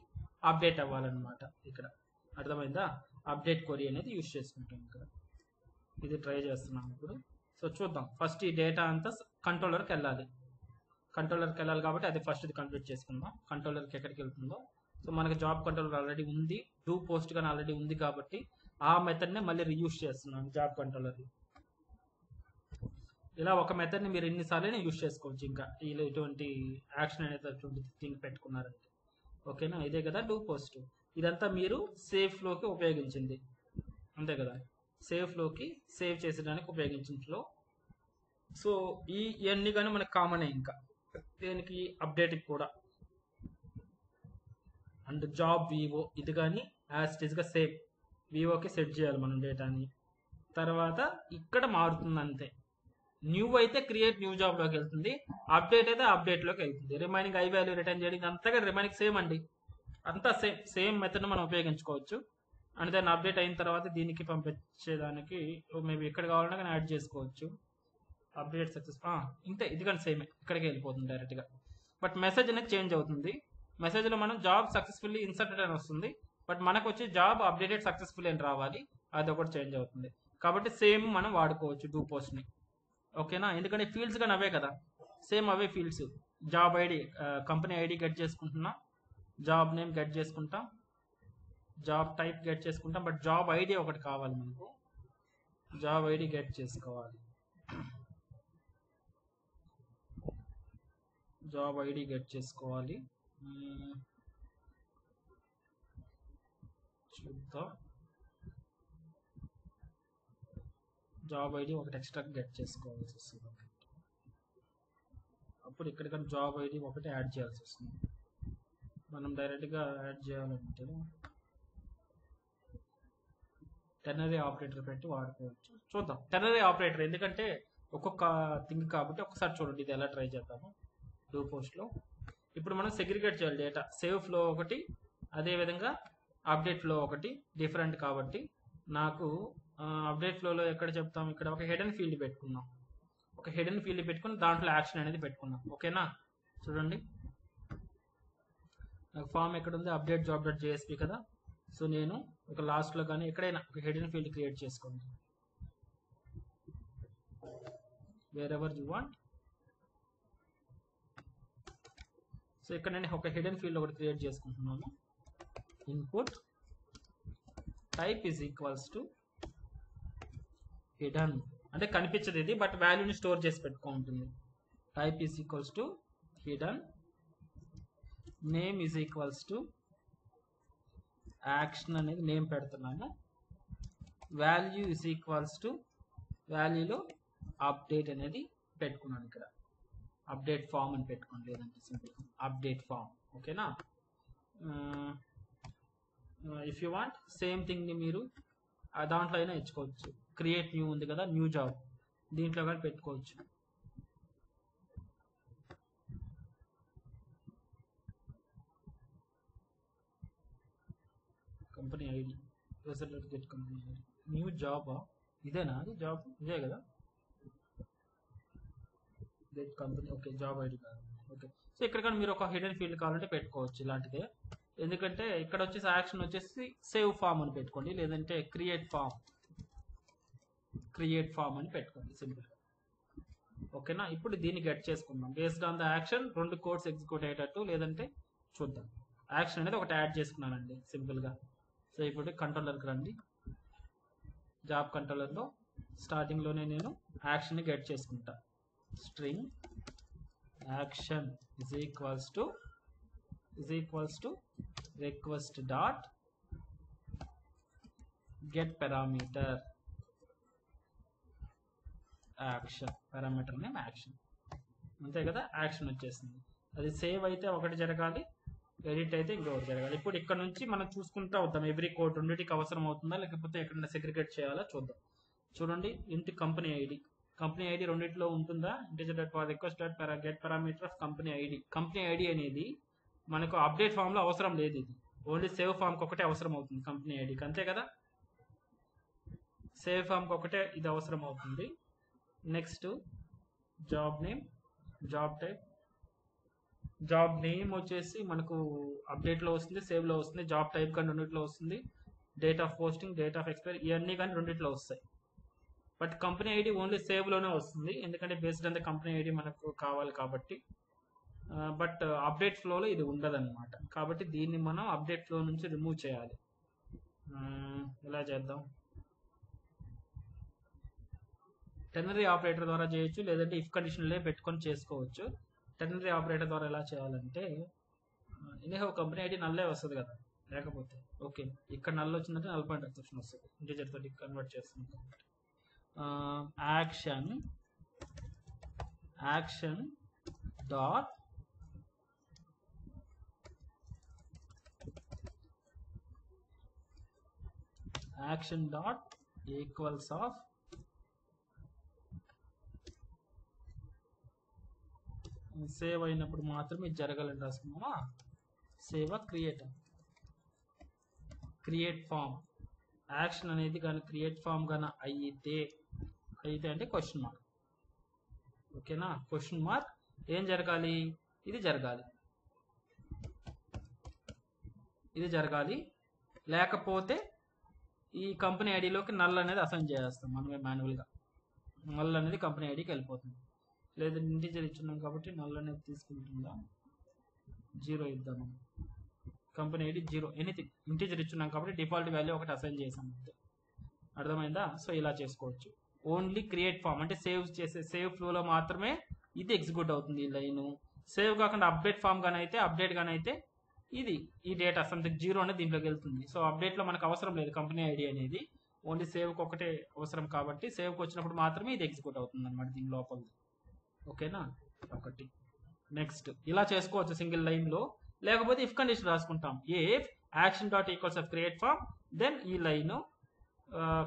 అప్డేట్ అవ్వాలన్నమాట. ఇక్కడ అర్థమైందా, అప్డేట్ క్వరీ అనేది యూజ్ చేసుకుంటాం ఇక్కడ. ఇది ట్రై చేస్తున్నాం ఇప్పుడు. సో చూద్దాం, ఫస్ట్ ఈ డేటా అంతా కంట్రోలర్కి వెళ్ళాలి కాబట్టి అది ఫస్ట్ ఇది కంప్లీట్ చేసుకుందాం. కంట్రోలర్కి ఎక్కడికి వెళ్తుందో, సో మనకి జాబ్ కంట్రోలర్ ఆల్రెడీ ఉంది, డూ పోస్ట్ కానీ ఆల్రెడీ ఉంది కాబట్టి ఆ మెథడ్నే మళ్ళీ రీయూజ్ చేస్తున్నాం జాబ్ కంట్రోలర్. ఇలా ఒక మెథడ్ని మీరు ఎన్నిసార్లు యూజ్ చేసుకోవచ్చు. ఇంకా ఇటువంటి యాక్షన్ అనేది థింగ్ పెట్టుకున్నారంటే. ఓకేనా, ఇదే కదా డూ పోస్ట్. ఇదంతా మీరు సేఫ్లోకి ఉపయోగించింది అంతే కదా, సేఫ్లోకి సేవ్ చేసేదానికి ఉపయోగించిన ఫ్లో. సో ఇవన్నీ కానీ మనకు కామనే. ఇంకా దేనికి, అప్డేట్కి కూడా. అండ్ జాబ్ వివో ఇది కానీ యాజ్ ఇట్ ఈస్గా సేవ్ వివోకి సెట్ చేయాలి మనం డేటాని. తర్వాత ఇక్కడ మారుతుంది అంతే. న్యూ అయితే క్రియేట్ న్యూ జాబ్లోకి వెళ్తుంది, అప్డేట్ అయితే అప్డేట్లోకి వెళ్తుంది. రిమైనింగ్ ఐ వాల్యూ రిటర్న్ చేయడం అంతగా రిమైనింగ్ సేమ్ అండి, అంతా సేమ్ మెథడ్ మనం ఉపయోగించుకోవచ్చు. అండ్ దాన్ని అప్డేట్ అయిన తర్వాత దీనికి పంపించేదానికి మేబీ ఎక్కడ కావాలన్నా కానీ యాడ్ చేసుకోవచ్చు. అప్డేట్ సక్సెస్ ఇంతే, ఇది కానీ సేమే, ఇక్కడికి వెళ్ళిపోతుంది డైరెక్ట్గా. బట్ మెసేజ్ అనేది చేంజ్ అవుతుంది. మెసేజ్లో మనం జాబ్ సక్సెస్ఫుల్లీ ఇన్సర్టెడ్ అని వస్తుంది, బట్ మనకు వచ్చి జాబ్ అప్డేటెడ్ సక్సెస్ఫుల్ అని రావాలి, అది ఒకటి చేంజ్ అవుతుంది. కాబట్టి సేమ్ మనం వాడుకోవచ్చు డూ పోస్ట్ని. ఓకేనా, ఎందుకంటే ఫీల్డ్స్ కానీ అవే కదా, సేమ్ అవే fields. Job ID company ID get చేసుకుంటున్నాం, జాబ్ నేమ్ గెట్ చేసుకుంటాం, జాబ్ టైప్ గెట్ చేసుకుంటాం. బట్ జాబ్ ఐడి ఒకటి కావాలి మనకు, జాబ్ ఐడి గెట్ చేసుకోవాలి. జాబ్ ఐడి గెట్ చేసుకోవాలి. చూద్దాం, జాబ్ ఐడి ఒకటి ఎక్స్ట్రా గెట్ చేసుకోవాల్సి వస్తుంది. అప్పుడు ఇక్కడికన్నా జాబ్ ఐడి ఒకటి యాడ్ చేయాల్సి వస్తుంది. మనం డైరెక్ట్గా యాడ్ చేయాలంటే టెర్నరీ ఆపరేటర్ పెట్టి వాడుకోవచ్చు. చూద్దాం టెర్నరీ ఆపరేటర్, ఎందుకంటే ఒక్కొక్క థింగ్ కాబట్టి ఒకసారి చూడండి ఇది ఎలా ట్రై చేద్దాము. డూ పోస్ట్లో ఇప్పుడు మనం సెగ్రిగేట్ చేయాలి డేటా. సేవ్ ఫ్లో ఒకటి, అదేవిధంగా అప్డేట్ ఫ్లో ఒకటి డిఫరెంట్. కాబట్టి నాకు అప్డేట్ ఫ్లోలో ఎక్కడ చెప్తాం, ఇక్కడ ఒక హిడెన్ ఫీల్డ్ పెట్టుకున్నాం. ఒక హిడెన్ ఫీల్డ్ పెట్టుకుని దాంట్లో యాక్షన్ అనేది పెట్టుకున్నాం. ఓకేనా, చూడండి నాకు ఫామ్ ఎక్కడ ఉంది, అప్డేట్ జాబ్ డాట్ జేఎస్పీ కదా. సో నేను ఒక లాస్ట్లో కానీ ఎక్కడైనా ఒక హిడెన్ ఫీల్డ్ క్రియేట్ చేసుకోండి, wherever you want. So ఇక్కడ నేను ఒక హిడెన్ ఫీల్డ్ ఒకటి క్రియేట్ చేసుకుంటున్నాను. Input type is equals to hidden, అంటే కనిపించదు ఇది, బట్ వాల్యూని స్టోర్ చేసి పెట్టుకుంటుంది. Type is equals to hidden, name is equals to action అనేది నేమ్ పెడుతున్నాను. వాల్యూ ఈజ్ ఈక్వల్స్ టు వాల్యూలో అప్డేట్ అనేది పెట్టుకున్నాను. ఇక్కడ అప్డేట్ ఫామ్ అని పెట్టుకోండి, లేదంటే సింపుల్ అప్డేట్ ఫామ్. ఓకేనా, ఇఫ్ యూ వాంట్ సేమ్ థింగ్ని మీరు దాంట్లో అయినా ఇచ్చుకోవచ్చు. క్రియేట్ న్యూ ఉంది కదా, న్యూ జాబ్, దీంట్లో కానీ పెట్టుకోవచ్చు. Company ID, get company ID, new జాబా, ఇదేనా అది జాబ్, ఇదే కదా get company. Okay, job ID కాదు. ఓకే, సో ఇక్కడ కానీ మీరు ఒక హిడెన్ ఫీల్డ్ కావాలంటే పెట్టుకోవచ్చు ఇలాంటిదే. ఎందుకంటే ఇక్కడ వచ్చేసి యాక్షన్ వచ్చేసి సేవ్ ఫామ్ అని పెట్టుకోండి, లేదంటే క్రియేట్ ఫామ్ అని పెట్టుకోండి సింపుల్గా. ఓకేనా, ఇప్పుడు దీన్ని గెట్ చేసుకుందాం. Based on the action 2 codes execute అయ్యేటట్టు, లేదంటే చూద్దాం. యాక్షన్ అనేది ఒకటి యాడ్ చేసుకున్నానండి సింపుల్గా. సో ఇప్పుడు కంట్రోలర్కి రండి. జాబ్ కంట్రోలర్లో స్టార్టింగ్లోనే నేను యాక్షన్ని గెట్ చేసుకుంటా. String action is equals to request dot get parameter action, parameter name action. అంతే కదా, యాక్షన్ వచ్చేసింది. అది సేవ్ అయితే ఒకటి జరగాలి, ఎడిట్ అయితే ఇంకొకటి జరగాలి. ఇప్పుడు ఇక్కడ నుంచి మనం చూసుకుంటూ వద్దాం. ఎవ్రీ కోడ్ రెండింటికి అవసరం అవుతుందా, లేకపోతే ఎక్కడైనా సెగ్రిగేట్ చేయాలా చూద్దాం. చూడండి, ఇంటి కంపెనీ ఐడి రెండింటిలో ఉంటుందా. Integer dot request dot get parameter of company ID అనేది మనకు అప్డేట్ ఫామ్లో అవసరం లేదు. ఇది ఓన్లీ సేవ్ ఫామ్కి ఒకటే అవసరం అవుతుంది కంపెనీ ఐడికి, అంతే కదా. సేవ్ ఫామ్కి ఒకటే ఇది అవసరం అవుతుంది. Next job name, job type. Job name వచ్చేసి మనకు అప్డేట్లో వస్తుంది, సేవ్లో వస్తుంది. జాబ్ టైప్ కానీ రెండింటిలో వస్తుంది. Date of posting, date of expiry ఇవన్నీ కానీ రెండింటిలో వస్తాయి. బట్ కంపెనీ ఐడి ఓన్లీ సేవ్లోనే వస్తుంది, ఎందుకంటే based on the company ID మనకు కావాలి కాబట్టి. బట్ అప్డేట్ ఫ్లోలో ఇది ఉండదన్నమాట. కాబట్టి దీన్ని మనం అప్డేట్ ఫ్లో నుంచి రిమూవ్ చేయాలి. ఎలా చేద్దాం, టెర్నరీ ఆపరేటర్ ద్వారా చేయొచ్చు, లేదంటే ఇఫ్ కండిషన్లే పెట్టుకొని చేసుకోవచ్చు. టెర్నరీ ఆపరేటర్ ద్వారా ఎలా చేయాలంటే, ఎనీహౌ కంపెనీ ఐడి నల్లే వస్తుంది కదా, లేకపోతే ఓకే ఇక్కడ నల్ వచ్చిందంటే నల్ పాయింట్ ఎక్సెప్షన్ వస్తుంది. ఇంటిజర్ తోటి కన్వర్ట్ చేస్తుంది కాబట్టి action dot equals of save అయినప్పుడు మాత్రమే ఇది జరగాలని రాసుకున్నామా. Save create form. యాక్షన్ అనేది కానీ క్రియేట్ ఫామ్ కానీ అయితే అంటే క్వశ్చన్ మార్క్. ఓకేనా, క్వశ్చన్ మార్క్ ఏం జరగాలి, ఇది జరగాలి. లేకపోతే ఈ కంపెనీ ఐడిలోకి నల్ అనేది అసైన్ చేస్తాం మనమే మాన్యువల్గా. నల్ అనేది కంపెనీ ఐడికి వెళ్ళిపోతుంది. లేదా ఇంటిజర్ ఇచ్చున్నాం కాబట్టి నల్ అనేది తీసుకుంటుందా, 0 ఇద్దాము. కంపెనీ ఐడి 0 ఎనీథింగ్ ఇంటీజర్ ఇచ్చున్నాం కాబట్టి డిఫాల్ట్ వాల్యూ ఒకటి అసైన్ చేసాం అంతే. అర్థమైందా? సో ఇలా చేసుకోవచ్చు. ఓన్లీ క్రియేట్ ఫామ్ అంటే సేవ్ ఫ్లోలో మాత్రమే ఇది ఎగ్జిక్యూట్ అవుతుంది ఈ లైన్. సేవ్ కాకుండా అప్డేట్ ఫామ్ గానీ అయితే అప్డేట్ గానీ అయితే ఇది ఈ డేటా సంథింగ్ 0 అనేది దీంట్లోకి వెళ్తుంది. సో అప్డేట్లో మనకు అవసరం లేదు కంపెనీ ఐడి అనేది, ఓన్లీ సేవ్కి ఒకటే అవసరం కాబట్టి సేవ్కి వచ్చినప్పుడు మాత్రమే ఇది ఎగ్జిక్యూట్ అవుతుంది అనమాట దీని లోపల. ఓకేనా? ఒకటి. నెక్స్ట్ ఇలా చేసుకోవచ్చు సింగిల్ లైన్లో. లేకపోతే ఇఫ్ కండిషన్ రాసుకుంటాం. If action dot equals of create form then ఈ line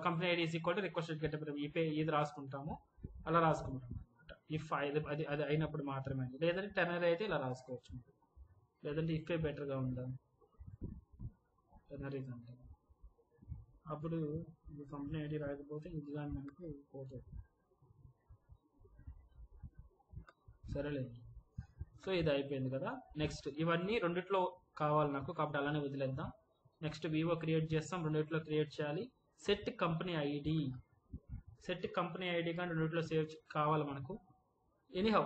company ID is equal to requested get ఇది రాసుకుంటాము. అలా రాసుకుంటాం అనమాట. ఇఫ్ అది అయినప్పుడు మాత్రమే. లేదంటే టెనరీ అయితే ఇలా రాసుకోవచ్చు. లేదంటే ఇఫే బెటర్గా ఉందా టెనరీ కంటే. అప్పుడు కంపెనీ ఐడి రాకపోతే ఇది కానీ మనకు పోతుంది. సరేలేదు. సో ఇది అయిపోయింది కదా. నెక్స్ట్ ఇవన్నీ రెండిట్లో కావాలి నాకు కాబట్టి అలానే వదిలేద్దాం. నెక్స్ట్ వివో క్రియేట్ చేస్తాం, రెండిట్లో క్రియేట్ చేయాలి. సెట్ కంపెనీ ఐడి కానీ రెండిట్లో సేవ్ కావాలి మనకు. ఎనీహౌ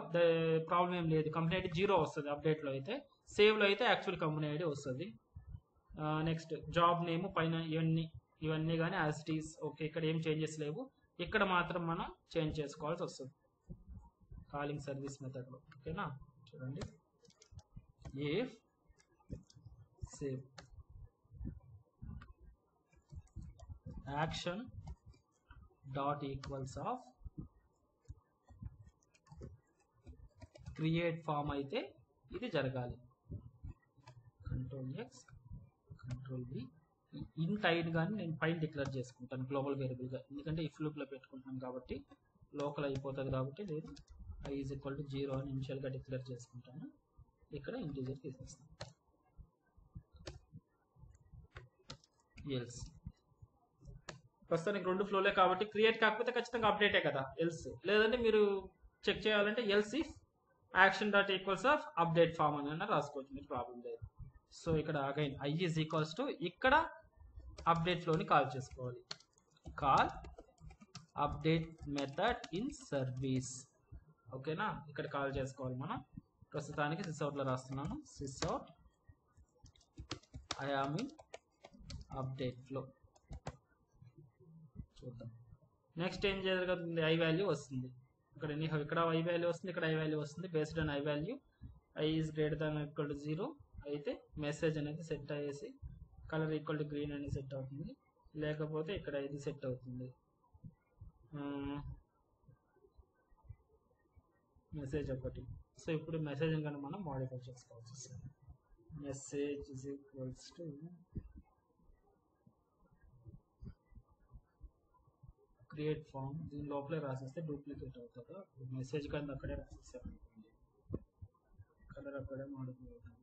ప్రాబ్లం ఏం లేదు. కంపెనీ ఐడి 0 వస్తుంది అప్డేట్లో అయితే, సేవ్లో అయితే యాక్చువల్ కంపెనీ ఐడి వస్తుంది. నెక్స్ట్ జాబ్ నేమ్ పైన ఇవన్నీ కానీ యాజ్ ఇట్ ఈస్ ఓకే. ఇక్కడ ఏం చేంజెస్ లేవు. ఇక్కడ మాత్రం మనం చేంజ్ చేసుకోవాల్సి వస్తుంది కాలింగ్ సర్వీస్ మెథడ్లో. ఓకేనా? చూడండి. If save action dot equals of create form అయితే ఇది జరగాలి. Ctrl+X Ctrl+V. ఇంట్ ఐడి కానీ నేను పైన డిక్లేర్ చేసుకుంటాను గ్లోబల్ వేరియబుల్గా, ఎందుకంటే ఇఫ్ లూప్లో పెట్టుకుంటున్నాను కాబట్టి లోకల్ అయిపోతుంది కాబట్టి లేదు i ఈజ్ ఈక్వల్ టు 0 అని ఇనిషియల్గా డిక్లేర్ చేసుకుంటాను. ఇక్కడ ఇంటీజర్ తీసేస్తాను. ఎల్స్ ప్రస్తుతానికి రెండు ఫ్లోలే కాబట్టి క్రియేట్ కాకపోతే ఖచ్చితంగా అప్డేటే కదా ఎల్స్. లేదంటే మీరు చెక్ చేయాలంటే else if action dot equals of update form అని రాసుకోవచ్చు, మీరు ప్రాబ్లం లేదు. సో ఇక్కడ again i is equals to ఇక్కడ అప్డేట్ ఫ్లోని కాల్ చేసుకోవాలి. Call update method in service. ఓకేనా? ఇక్కడ కాల్ చేసుకోవాలి మనం. ప్రస్తుతానికి సిస్అవుట్లో రాస్తున్నాను. Sysout I am in update flow. చూద్దాం నెక్స్ట్ ఏం జరుగుతుంది. ఐ వాల్యూ వస్తుంది ఇక్కడ ఐ వాల్యూ వస్తుంది, ఇక్కడ ఐ వాల్యూ వస్తుంది. Based on I value I is greater than equal to 0 అయితే మెసేజ్ అనేది సెట్ అయ్యేసి కలర్ ఈక్వల్ టు గ్రీన్ అనేది సెట్ అవుతుంది. లేకపోతే ఇక్కడ ఇది సెట్ అవుతుంది. మెసేజ్ ఒకటి. సో ఇప్పుడు మెసేజ్ కనుక మనం మోడిఫై చేసుకోవాల్సి వస్తుంది. Message is equals to create form. దీని లోపలే రాసేస్తే డూప్లికేట్ అవుతుందా? మెసేజ్ కానీ అక్కడే రాసేసాను, కలర్ అక్కడే మోడిఫై అవుతుంది.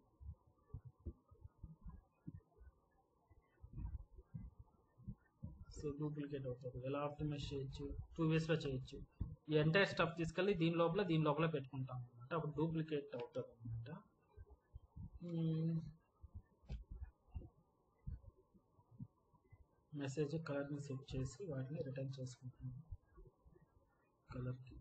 సో డూప్లికేట్ అవుతుంది. ఎలా ఆప్టిమైజ్ చేయొచ్చు? 2 వేస్లో చేయొచ్చు. ఈ ఎంటైర్ స్టఫ్ తీసుకెళ్ళి దీని లోపల పెట్టుకుంటాం అనమాట. అప్పుడు డూప్లికేట్ అవుతుంది అనమాట. మెసేజ్ కలర్ని సెట్ చేసి వాటిని రిటర్న్ చేసుకుంటాం కలర్కి.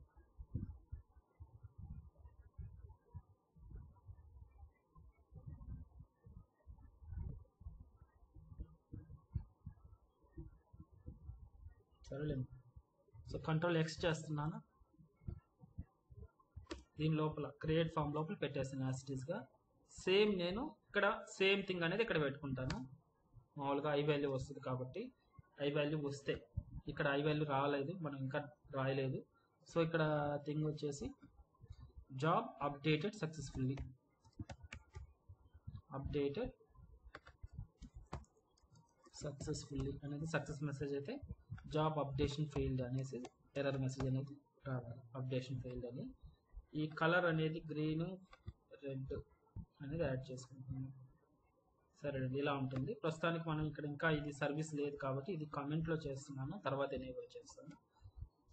సరేలేండి. సో Ctrl+X చేస్తున్నాను. దీని లోపల క్రియేట్ ఫామ్ లోపల పెట్టేస్తాను యాసిటీస్గా. సేమ్ నేను ఇక్కడ సేమ్ థింగ్ అనేది ఇక్కడ పెట్టుకుంటాను. మామూలుగా ఐ వాల్యూ వస్తుంది కాబట్టి ఐ వాల్యూ వస్తే ఇక్కడ ఐ వాల్యూ రాలేదు, మనం ఇంకా రాయలేదు. సో ఇక్కడ థింగ్ వచ్చేసి job updated successfully. Updated successfully అనేది సక్సెస్ మెసేజ్ అయితే జాబ్ అప్డేషన్ ఫెయిల్డ్ అనేసి ఎర్రర్ మెసేజ్ అనేది రావాలి. అప్డేషన్ ఫెయిల్డ్ అని ఈ కలర్ అనేది గ్రీన్ రెడ్ అనేది యాడ్ చేసుకుంటున్నాను. సరే అండి, ఇలా ఉంటుంది. ప్రస్తుతానికి మనం ఇక్కడ ఇంకా ఇది సర్వీస్ లేదు కాబట్టి ఇది కామెంట్లో చేస్తున్నాను, తర్వాత ఎనేబుల్ చేస్తాను.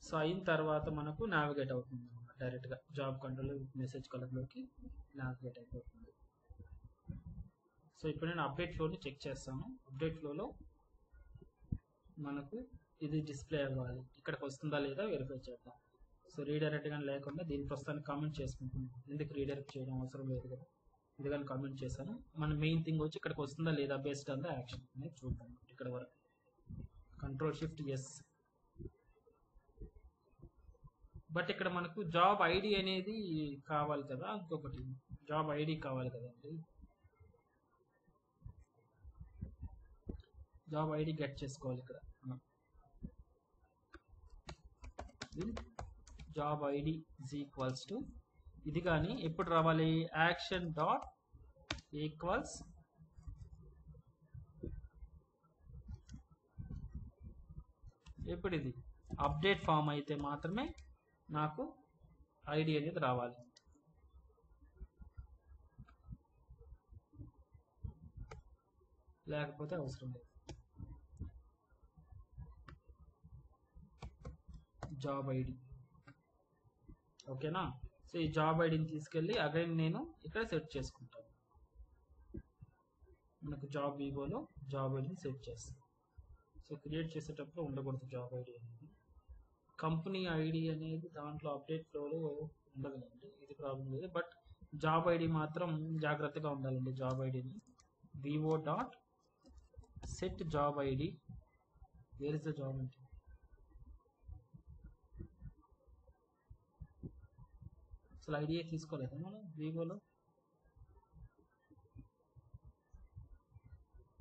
సో అయిన తర్వాత మనకు నావిగేట్ అవుతుంది డైరెక్ట్గా జాబ్ కంట్రోల్ మెసేజ్ కలర్లోకి నావిగేట్ అయిపోతుంది. సో ఇప్పుడు నేను అప్డేట్ ఫ్లోని చెక్ చేస్తాను. అప్డేట్ ఫ్లోలో మనకు ఇది డిస్ప్లే అవ్వాలి, ఇక్కడికి వస్తుందా లేదా వెరిఫై చేద్దాం. సో రీడైరెక్ట్ కానీ లేకుండా దీని ప్రస్తుతానికి కామెంట్ చేసుకుంటున్నాను, ఎందుకు రీడైరెక్ట్ చేయడం అవసరం లేదు కదా. ఇది కానీ కామెంట్ చేశాను. మన మెయిన్ థింగ్ వచ్చి ఇక్కడికి వస్తుందా లేదా బేస్డ్ ఆన్ ద యాక్షన్ అనేది చూద్దాం. ఇక్కడ వరకు Ctrl+Shift+S. బట్ ఇక్కడ మనకు జాబ్ ఐడి అనేది కావాలి కదా, ఇంకొకటి జాబ్ ఐడి కావాలి కదండి. జాబ్ ఐడి గెట్ చేసుకోవాలి ఇక్కడ. Job ID is equals to ఇది కానీ ఎప్పుడు రావాలి, యాక్షన్ డాట్ ఈక్వల్స్ ఎప్పుడు ఇది అప్డేట్ ఫామ్ అయితే మాత్రమే నాకు ఐడి అనేది రావాలి. లేకపోతే అవసరం లేదు. జాబ్ ఐడి ఓకేనా. సో ఈ జాబ్ ఐడిని తీసుకెళ్ళి అగైన్ నేను ఇక్కడ సెట్ చేసుకుంటాను. మనకు జాబ్ వివోలో జాబ్ ఐడిని సెట్ చేస్తాను. సో క్రియేట్ చేసేటప్పుడు ఉండకూడదు జాబ్ ఐడి అనేది. కంపెనీ ఐడి అనేది దాంట్లో అప్డేట్ ఫ్లోలో ఉండదండి, ఇది ప్రాబ్లం లేదు. బట్ జాబ్ ఐడి మాత్రం జాగ్రత్తగా ఉండాలండి. జాబ్ ఐడిని Vivo dot set job ID. Where is the job అంటే అసలు ఐడియా తీసుకోలేదా మనం వివోలో.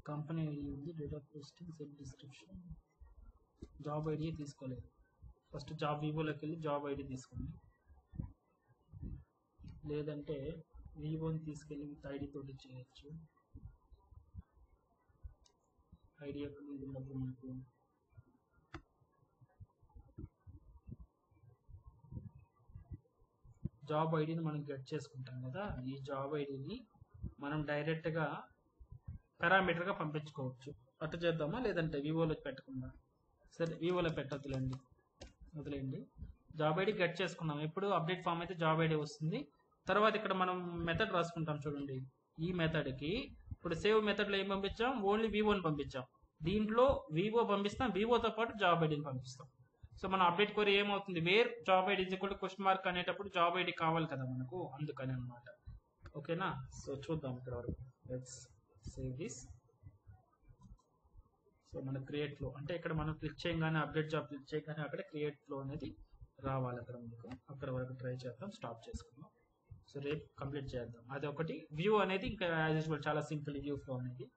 కంపెనీ ఐడి ఉంది, date of posting, set description, job idea తీసుకోలేదు. ఫస్ట్ జాబ్ వివోలోకి వెళ్ళి జాబ్ ఐడి తీసుకోండి, లేదంటే వివోని తీసుకెళ్ళి విత్ ఐడి తోటి చేయొచ్చు. ఐడి ఎక్కడ ఉన్నప్పుడు మనకు జాబ్ ఐడిని మనం గెట్ చేసుకుంటాం కదా, ఈ జాబ్ ఐడిని మనం డైరెక్ట్గా పారామీటర్గా పంపించుకోవచ్చు. అటు చేద్దామా, లేదంటే వివోలో పెట్టకుండా. సరే వివోలో వదిలేయండి. జాబ్ ఐడి గెట్ చేసుకున్నాం. ఎప్పుడు అప్డేట్ ఫామ్ అయితే జాబ్ ఐడి వస్తుంది. తర్వాత ఇక్కడ మనం మెథడ్ రాసుకుంటాం చూడండి. ఈ మెథడ్కి ఇప్పుడు సేవ్ మెథడ్లో ఏం పంపించాం, ఓన్లీ వివోని పంపించాం. దీంట్లో వివో పంపిస్తాం, వివోతో పాటు జాబ్ ఐడిని పంపిస్తాం. సో మన అప్డేట్ క్వరీ ఏమవుతుంది, where job ID is equal to question mark అనేటప్పుడు జాబ్ ఐడి కావాలి కదా మనకు, అందుకని అనమాట. ఓకేనా. సో చూద్దాం ఇక్కడ వరకు. Let's save this. సో మన క్రియేట్ ఫ్లో అంటే ఇక్కడ మనం క్లిక్ చేయగానే అప్డేట్ జాబ్ క్లిక్ చేయగానే అక్కడ క్రియేట్ ఫ్లో అనేది రావాలి అక్కడ మనకు. అక్కడ వరకు ట్రై చేద్దాం, స్టాప్ చేసుకుందాం. సో రేపు కంప్లీట్ చేద్దాం. అది ఒకటి. వ్యూ అనేది ఇంకా యాజ్ యూజువల్ చాలా సింపుల్. వ్యూ ఫ్లో అనేది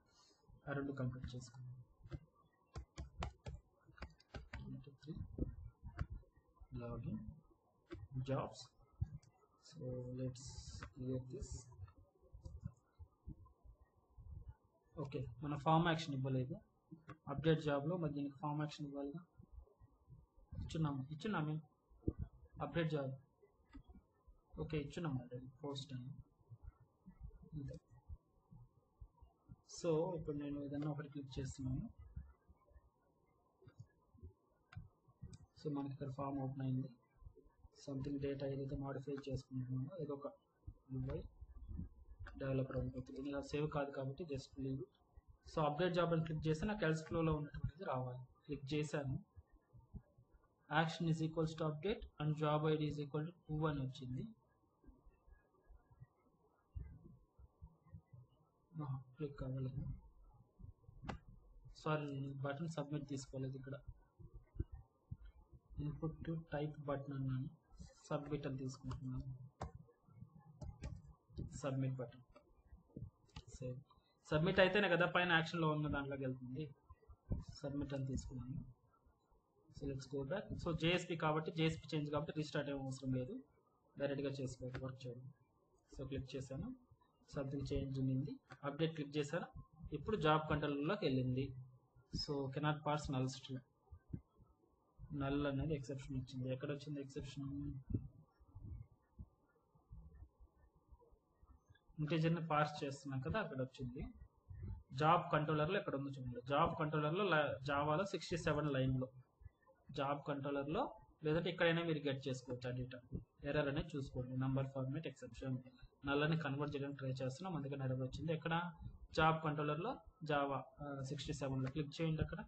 ఆ రెండు కంప్లీట్ చేసుకుందాం. Login jobs. So let's clear this. Okay, మన ఫామ్ యాక్షన్ ఇవ్వలేదు అప్డేట్ జాబ్లో. మరి దీనికి ఫామ్ యాక్షన్ ఇవ్వాలిగా. ఇచ్చున్నామే అప్డేట్ జాబ్. ఓకే ఇచ్చున్నాం ఆల్రెడీ పోస్ట్ అని. సో ఇప్పుడు నేను ఏదన్నా ఒకటి క్లిక్ చేస్తున్నాను. సో మనకి ఇక్కడ ఫామ్ ఓపెన్ అయింది. సంథింగ్ డేటా ఏదైతే మాడిఫై చేసుకుంటున్నామో ఏదో ఒక UI డెవలపర్ అనుకుంటుంది. ఇలా సేవ్ కాదు కాబట్టి just leave. So update job అని క్లిక్ చేస్తే నాకు ఎల్స్ ఫ్లోలో ఉన్నటువంటిది రావాలి. క్లిక్ చేశాను. Action is equals to update and job ID is equal to 2 అని వచ్చింది. క్లిక్ అవ్వలేదు. సారీ, బటన్ సబ్మిట్ తీసుకోలేదు. ఇక్కడ ఇన్పుట్ టు టైప్ బటన్ అన్నాను, సబ్మిట్ అని తీసుకుంటున్నాను. Submit button. సేవ్. సబ్మిట్ అయితేనే కదా పైన యాక్షన్లో ఉన్న దాంట్లోకి వెళ్తుంది. సబ్మిట్ అని తీసుకున్నాను. So let's go back. So JSP కాబట్టి జేఎస్పీ చేంజ్ కాబట్టి రీస్టార్ట్ ఏం అవసరం లేదు, డైరెక్ట్గా చేసుకోవాలి, వర్క్ చేయాలి. సో క్లిక్ చేశాను, సంథింగ్ చేంజ్ ఉంది. అప్డేట్ క్లిక్ చేశాను. ఇప్పుడు జాబ్ కంట్రోల్లోకి వెళ్ళింది. So cannot parse null string. Null అనేది ఎక్సెప్షన్ వచ్చింది. ఎక్కడ వచ్చింది ఎక్సెప్షన్? ఇంటీజర్ని పార్స్ చేస్తున్నాం కదా, అక్కడ వచ్చింది. జాబ్ కంట్రోలర్లో ఎక్కడ ఉందో చూడండి. జాబ్ కంట్రోలర్లో జావాలో 67 లైన్లో జాబ్ కంట్రోలర్లో, లేదంటే ఇక్కడైనా మీరు గెట్ చేసుకోవచ్చు. ఆ డేటా ఎర్రర్ అనేది చూసుకోండి. నంబర్ ఫార్మేట్ ఎక్సెప్షన్ నల్లని కన్వర్ట్ చేయడానికి ట్రై చేస్తున్నాం, అందుకని ఎర్రర్ వచ్చింది. ఎక్కడ జాబ్ కంట్రోలర్లో జావా 67లో క్లిక్ చేయండి. అక్కడ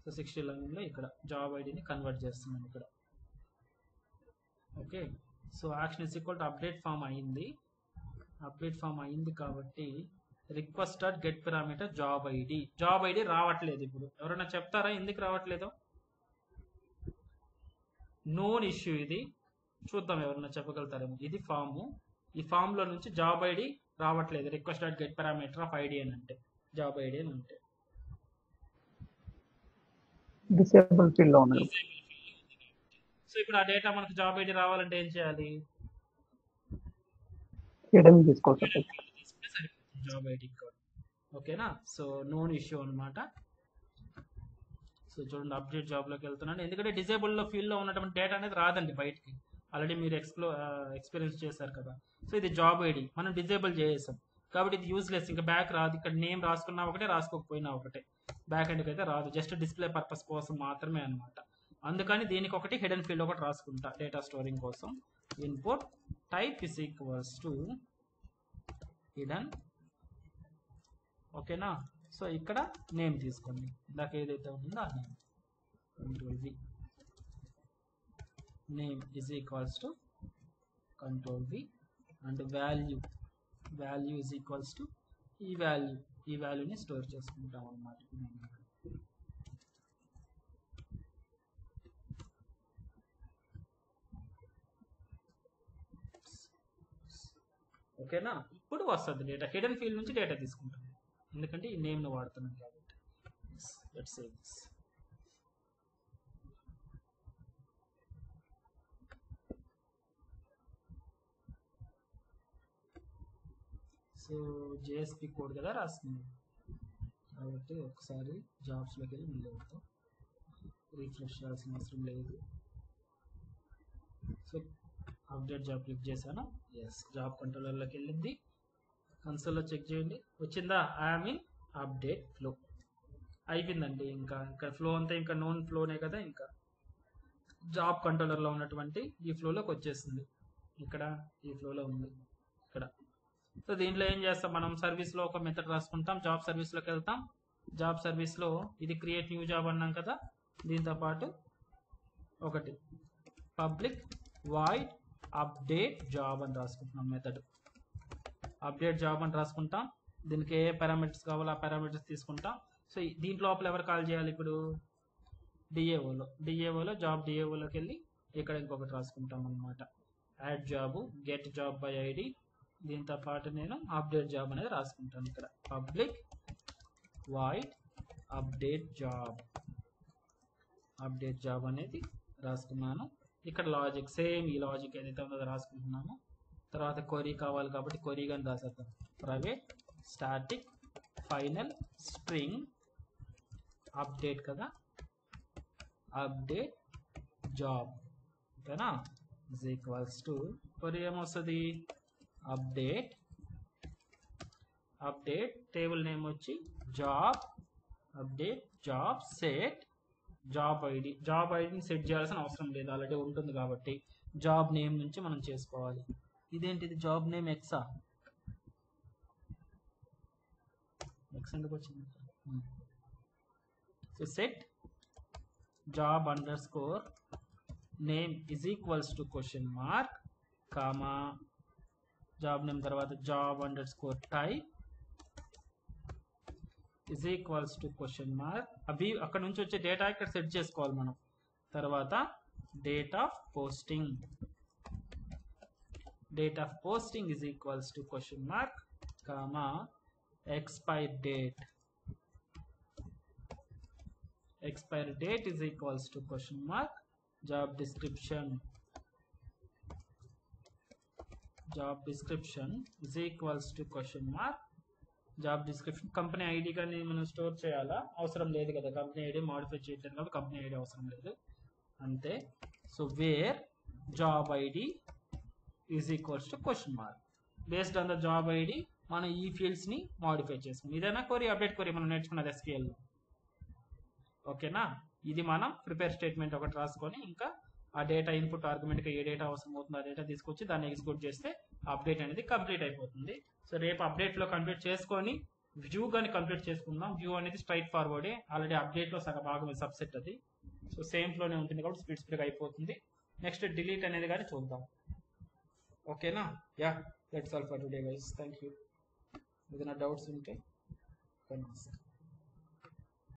సో 69లో ఇక్కడ జాబ్ ఐడిని కన్వర్ట్ చేస్తున్నాం ఇక్కడ. Okay, so action is equal to update form అయింది. అప్డేట్ ఫామ్ అయింది కాబట్టి request dot get parameter job ID రావట్లేదు. ఇప్పుడు ఎవరైనా చెప్తారా ఎందుకు రావట్లేదు? నోన్ ఇష్యూ ఇది. చూద్దాం ఎవరైనా చెప్పగలుగుతారేమో. ఇది ఫాము, ఈ ఫామ్ లో నుంచి జాబ్ ఐడి రావట్లేదు. Request dot get parameter of ID అని అంటే జాబ్ ఐడి అని అంటే డిసేబుల్ ఫీల్డ్ లో ఉంది. సో ఇప్పుడు ఆ డేటా మనకు జాబ్ ఐడి రావాలంటే ఏం చేయాలి? హిడెన్ తీసుకోవచ్చు తీసుకుంటే సరిపోతుంది జాబ్ ఐడి కూడా. ఓకేనా? సో నోన్ ఇష్యూ అనమాట. సో చూడండి అప్డేట్ జాబ్ లోకి వెళ్తున్నాను, ఎందుకంటే డిసేబుల్ లో ఫీల్డ్ లో ఉన్నటువంటి డేటా అనేది రాదండి బయటికి. ఆల్రెడీ మీరు ఎక్స్పీరియన్స్ చేశారు కదా. సో ఇది జాబ్ ఐడి మనం డిజేబుల్ చేసేసాం కాబట్టి ఇది యూజ్లెస్, ఇంకా బ్యాక్ రాదు. ఇక్కడ నేమ్ రాసుకున్నా ఒకటే, రాసుకోకపోయినా ఒకటే, బ్యాక్ ఎండ్కి అయితే రాదు. జస్ట్ డిస్ప్లే పర్పస్ కోసం మాత్రమే అనమాట. అందుకని దీనికి ఒకటి హిడెన్ ఫీల్డ్ ఒకటి రాసుకుంటా డేటా స్టోరింగ్ కోసం. Input type is equals to hidden. ఓకేనా? సో ఇక్కడ నేమ్ తీసుకోండి, ఇందాక ఏదైతే ఉందో ఆ name. Control V, name is equals to control V, and value is equals to ఈ వాల్యూని స్టోర్ చేసుకుంటాం అన్నమాట. ఓకేనా? ఇప్పుడు వస్తుంది డేటా, హిడెన్ ఫీల్డ్ నుంచి డేటా తీసుకుంటాం ఎందుకంటే ఈ నేమ్ను వాడుతున్నాం కాబట్టి. Let's save this. So JSP code కదా రాస్తుంది కాబట్టి ఒకసారి జాబ్స్లోకి వెళ్ళి మళ్ళీ వెళ్తాం. రీఫ్రెష్ చేయాల్సిన అవసరం లేదు. సో అప్డేట్ జాబ్ క్లిక్ చేశాను. ఎస్, జాబ్ కంట్రోలర్లోకి వెళ్ళింది. కన్సోల్లో చెక్ చేయండి వచ్చిందా. I'm in update flow. అయిపోయిందండి. ఇంకా ఇక్కడ ఫ్లో అంతా ఇంకా నోన్ ఫ్లోనే కదా, ఇంకా జాబ్ కంట్రోలర్లో ఉన్నటువంటి ఈ ఫ్లోలోకి వచ్చేసింది. ఇక్కడ ఈ ఫ్లోలో ఉంది ఇక్కడ. సో దీంట్లో ఏం చేస్తాం మనం, సర్వీస్లో ఒక మెథడ్ రాసుకుంటాం. జాబ్ సర్వీస్లోకి వెళ్తాం. జాబ్ సర్వీస్లో ఇది క్రియేట్ న్యూ జాబ్ అన్నాం కదా, దీంతో పాటు ఒకటి పబ్లిక్ వాయిడ్ అప్డేట్ జాబ్ అని రాసుకుంటున్నాం. మెథడ్ అప్డేట్ జాబ్ అని రాసుకుంటాం. దీనికి ఏ పారామీటర్స్ కావాలో ఆ పారామీటర్స్ తీసుకుంటాం. సో దీంట్లో లోపల ఎవరు కాల్ చేయాలి ఇప్పుడు, డిఏఓలో జాబ్ డిఏఓలోకి వెళ్ళి ఇక్కడ ఇంకొకటి రాసుకుంటాం అన్నమాట. Add job get job by ID, దీంతో పాటు నేను అప్డేట్ జాబ్ అనేది రాసుకుంటాను. ఇక్కడ పబ్లిక్ వాయిడ్ అప్డేట్ జాబ్ అనేది రాసుకున్నాను. ఇక్కడ లాజిక్ సేమ్ ఈ లాజిక్ ఏదైతే ఉందో రాసుకుంటున్నాము. తర్వాత క్వరీ కావాలి కాబట్టి క్వరీ కానీ రాసేద్దాం. Private static final string update కదా, అప్డేట్ జాబ్. ఓకేనా? ఇస్ ఈక్వల్స్ టు క్వరీ ఏమొస్తుంది, అప్డేట్ టేబుల్ నేమ్ వచ్చి job, update job set job ఐడిని సెట్ చేయాల్సిన అవసరం లేదు, ఆల్రెడీ ఉంటుంది కాబట్టి జాబ్ నేమ్ నుంచి మనం చేసుకోవాలి. ఇదేంటిది జాబ్ నేమ్ ఎక్సా, ఎక్స్ ఎందుకు వచ్చింది. So set job underscore name is equals to question mark comma job name తర్వాత job underscore type is equals to question mark. అవి అక్కడ నుంచి వచ్చే డేటా ఇక్కడ సెట్ చేసుకోవాలి మనం. తర్వాత date of posting is equals to question mark comma expire date is equals to question mark. Job description is equals to question mark. Job description company ID కానీ మనం స్టోర్ చేయాలా, అవసరం లేదు కదా, కంపెనీ ఐడి మాడిఫై చేయట్లేదు కాబట్టి company ID అవసరం లేదు అంతే. So where job ID is equals to question mark. Based on the job ID మనం ఈ ఫీల్డ్స్ని మాడిఫై చేసుకున్నాం. ఇదేనా క్వరీ, అప్డేట్ క్వరీ మనం నేర్చుకున్నది SQL. ఓకేనా? ఇది మనం ప్రిపేర్ స్టేట్మెంట్ ఒకటి రాసుకొని ఇంకా ఆ డేటా ఇన్పుట్ ఆర్గ్యుమెంట్కి ఏ డేటా అవసరం అవుతుందో ఆ డేటా తీసుకొచ్చి దాన్ని ఎగ్జిక్యూట్ చేస్తే అప్డేట్ అనేది కంప్లీట్ అయిపోతుంది. సో రేపు అప్డేట్లో కంప్లీట్ చేసుకొని వ్యూ కానీ కంప్లీట్ చేసుకుందాం. వ్యూ అనేది స్ట్రైట్ ఫార్వర్డే, ఆల్రెడీ అప్డేట్లో సగ భాగం సబ్సెట్ అది. సో సేమ్ ఫ్లోనే ఉంటుంది కాబట్టి స్పీడ్గా అయిపోతుంది. నెక్స్ట్ డిలీట్ అనేది కానీ చూద్దాం. ఓకేనా? Yeah. That's all for today guys. Thank you. ఏదైనా డౌట్స్ ఉంటే కనిపిస్తాను.